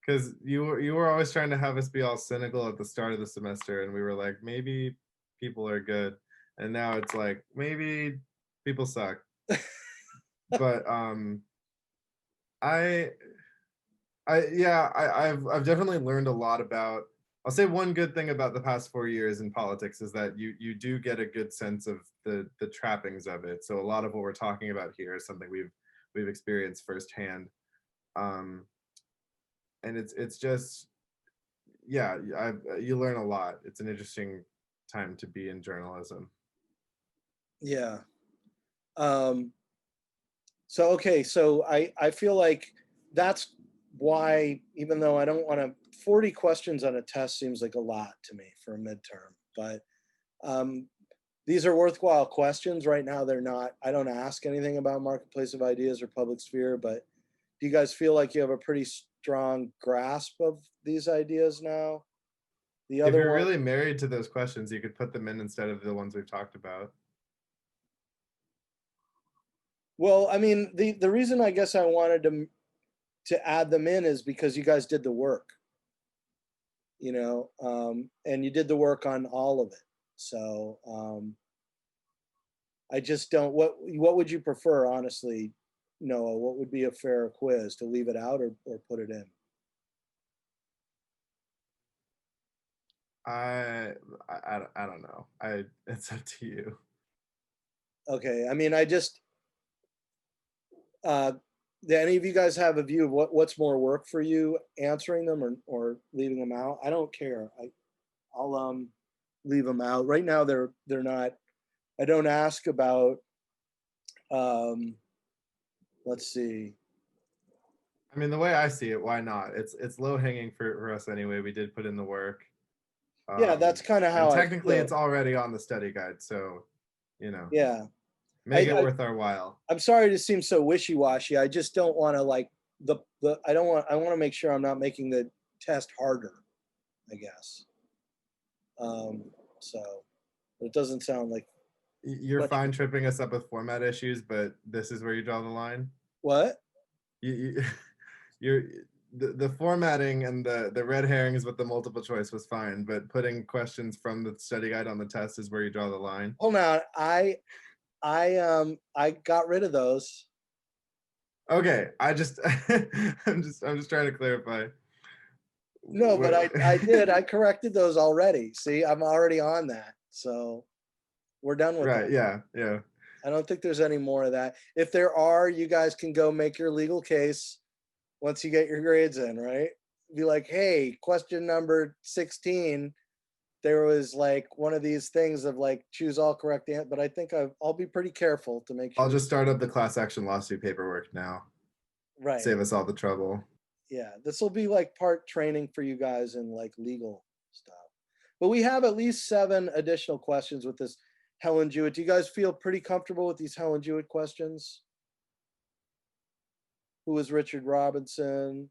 because you were always trying to have us be all cynical at the start of the semester, and we were like, maybe people are good, and now it's like maybe people suck. But I I've definitely learned a lot about. I'll say one good thing about the past 4 years in politics is that you do get a good sense of the trappings of it. So a lot of what we're talking about here is something we've experienced firsthand, and it's just yeah, you learn a lot. It's an interesting time to be in journalism. Yeah. So okay, so I feel like that's why, even though I don't want to, 40 questions on a test seems like a lot to me for a midterm, but these are worthwhile questions. Right now, they're not. I don't ask anything about marketplace of ideas or public sphere, but do you guys feel like you have a pretty strong grasp of these ideas now? The If other you're one, really married to those questions, you could put them in instead of the ones we've talked about. well, I mean, the reason I guess I wanted to add them in is because you guys did the work, and you did the work on all of it. So I just don't. What would you prefer, honestly, Noah? What would be a fair quiz, to leave it out or put it in? I don't know. It's up to you. Okay, I mean, I just. Do any of you guys have a view of what's more work for you, answering them or leaving them out? I don't care. I'll leave them out. Right now they're not. I don't ask about. Let's see. I mean, the way I see it, why not? It's low hanging for us anyway. We did put in the work. Yeah, that's kind of how and I technically feel. it's already on the study guide, so Yeah. make it worth our while. I'm sorry to seem so wishy-washy. I just don't want to like I want to make sure I'm not making the test harder, I guess. So it doesn't sound like You're much. fine tripping us up with format issues, but this is where you draw the line. What? You're the formatting and the red herrings with the multiple choice was fine, but putting questions from the study guide on the test is where you draw the line. Hold on. I got rid of those. Okay, I'm just trying to clarify. No, but I did. I corrected those already. See, I'm already on that. So we're done with Right, that. yeah. I don't think there's any more of that. If there are, you guys can go make your legal case once you get your grades in, right? Be like, hey, question number 16, there was like one of these things of like choose all correct answer, but I think I'll be pretty careful to make sure. I'll just start up the class action lawsuit paperwork now. Right. Save us all the trouble. Yeah, this will be like part training for you guys in like legal stuff. But we have at least 7 additional questions with this Helen Jewett. Do you guys feel pretty comfortable with these Helen Jewett questions? Who is Richard Robinson?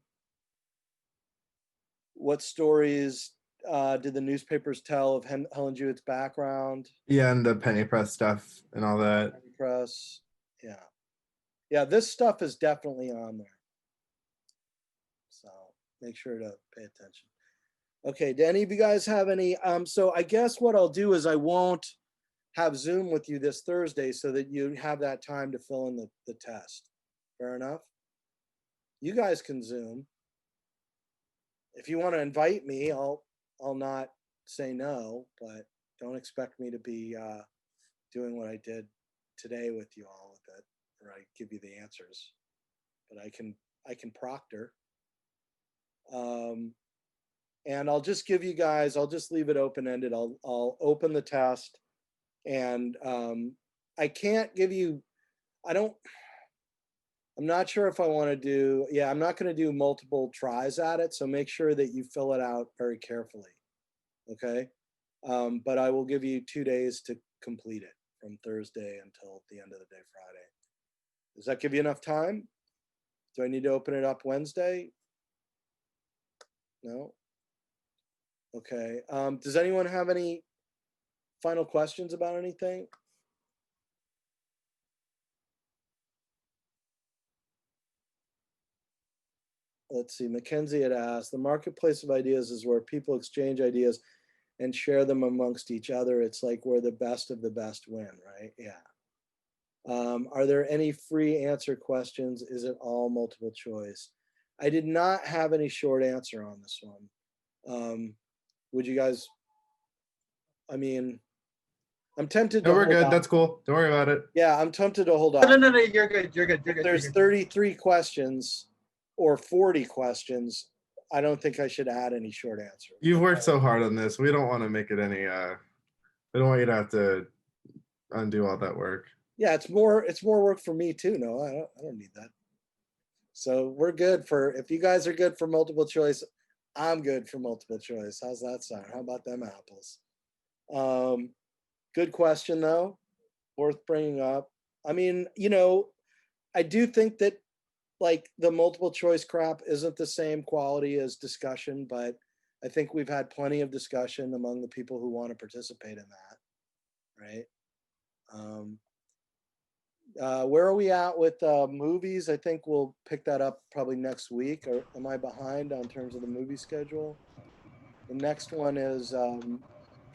What stories did the newspapers tell of Helen Jewett's background? Yeah, and the penny press stuff and all that. Penny press, yeah. Yeah, this stuff is definitely on there. So make sure to pay attention. Okay, do any of you guys have any? So I guess what I'll do is I won't have Zoom with you this Thursday so that you have that time to fill in the test. Fair enough? You guys can Zoom. If you want to invite me, I'll not say no, but don't expect me to be doing what I did today with you all with it, or I give you the answers. But I can proctor. And I'll just give you guys, I'll just leave it open-ended. I'll open the test, and I can't give you, I'm not sure if I want to do, I'm not going to do multiple tries at it. So make sure that you fill it out very carefully. Okay. But I will give you 2 days to complete it from Thursday until the end of the day, Friday. Does that give you enough time? Do I need to open it up Wednesday? No? Okay. Does anyone have any final questions about anything? let's see, Mackenzie had asked, the marketplace of ideas is where people exchange ideas and share them amongst each other. It's like where the best of the best win, right? Yeah. Are there any free answer questions? Is it all multiple choice? I did not have any short answer on this one. Would you guys, I mean, I'm tempted to No, we're hold good. on. That's cool. Don't worry about it. Yeah, I'm tempted to hold No, on. no, you're good. You're good. You're If good. there's you're good. 33 questions or 40 questions, I don't think I should add any short answer. You've worked so hard on this. We don't want to make it any. We don't want you to have to undo all that work. Yeah, it's more work for me too. No, I don't need that. So we're good for, if you guys are good for multiple choice, I'm good for multiple choice. How's that sound? How about them apples? Good question though, worth bringing up. I mean, you know, I do think that like the multiple choice crap isn't the same quality as discussion, but I think we've had plenty of discussion among the people who want to participate in that, right? Where are we at with movies? I think we'll pick that up probably next week. Or am I behind on terms of the movie schedule? The next one is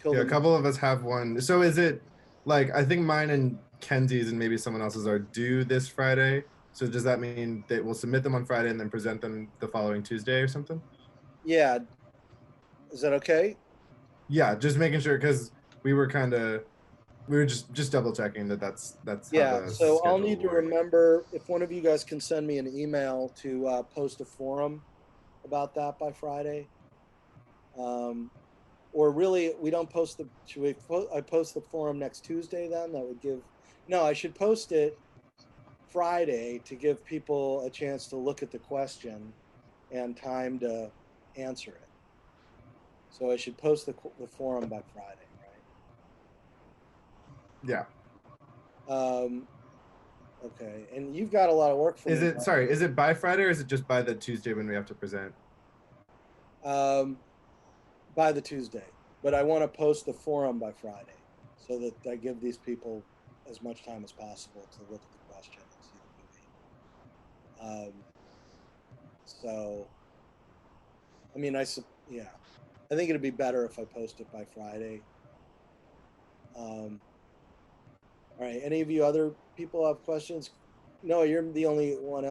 Kill Yeah, the a couple of us have one. So is it like, I think mine and Kenzie's and maybe someone else's are due this Friday. So does that mean that we'll submit them on Friday and then present them the following Tuesday or something? Yeah. Is that okay? Yeah, just making sure, because we were just double checking that's how Yeah. the So I'll schedule need to will work. remember if one of you guys can send me an email to post a forum about that by Friday. Or really, we don't post the. Should we? I post the forum next Tuesday. Then that would give. No, I should post it Friday to give people a chance to look at the question and time to answer it. So I should post the forum by Friday, Yeah. right? Okay, and you've got a lot of work for me. Is it by Friday or is it just by the Tuesday when we have to present? By the Tuesday, but I want to post the forum by Friday so that I give these people as much time as possible to look at the question and see the movie. So, I mean, yeah, I think it'd be better if I post it by Friday. All right, any of you other people have questions? No, you're the only one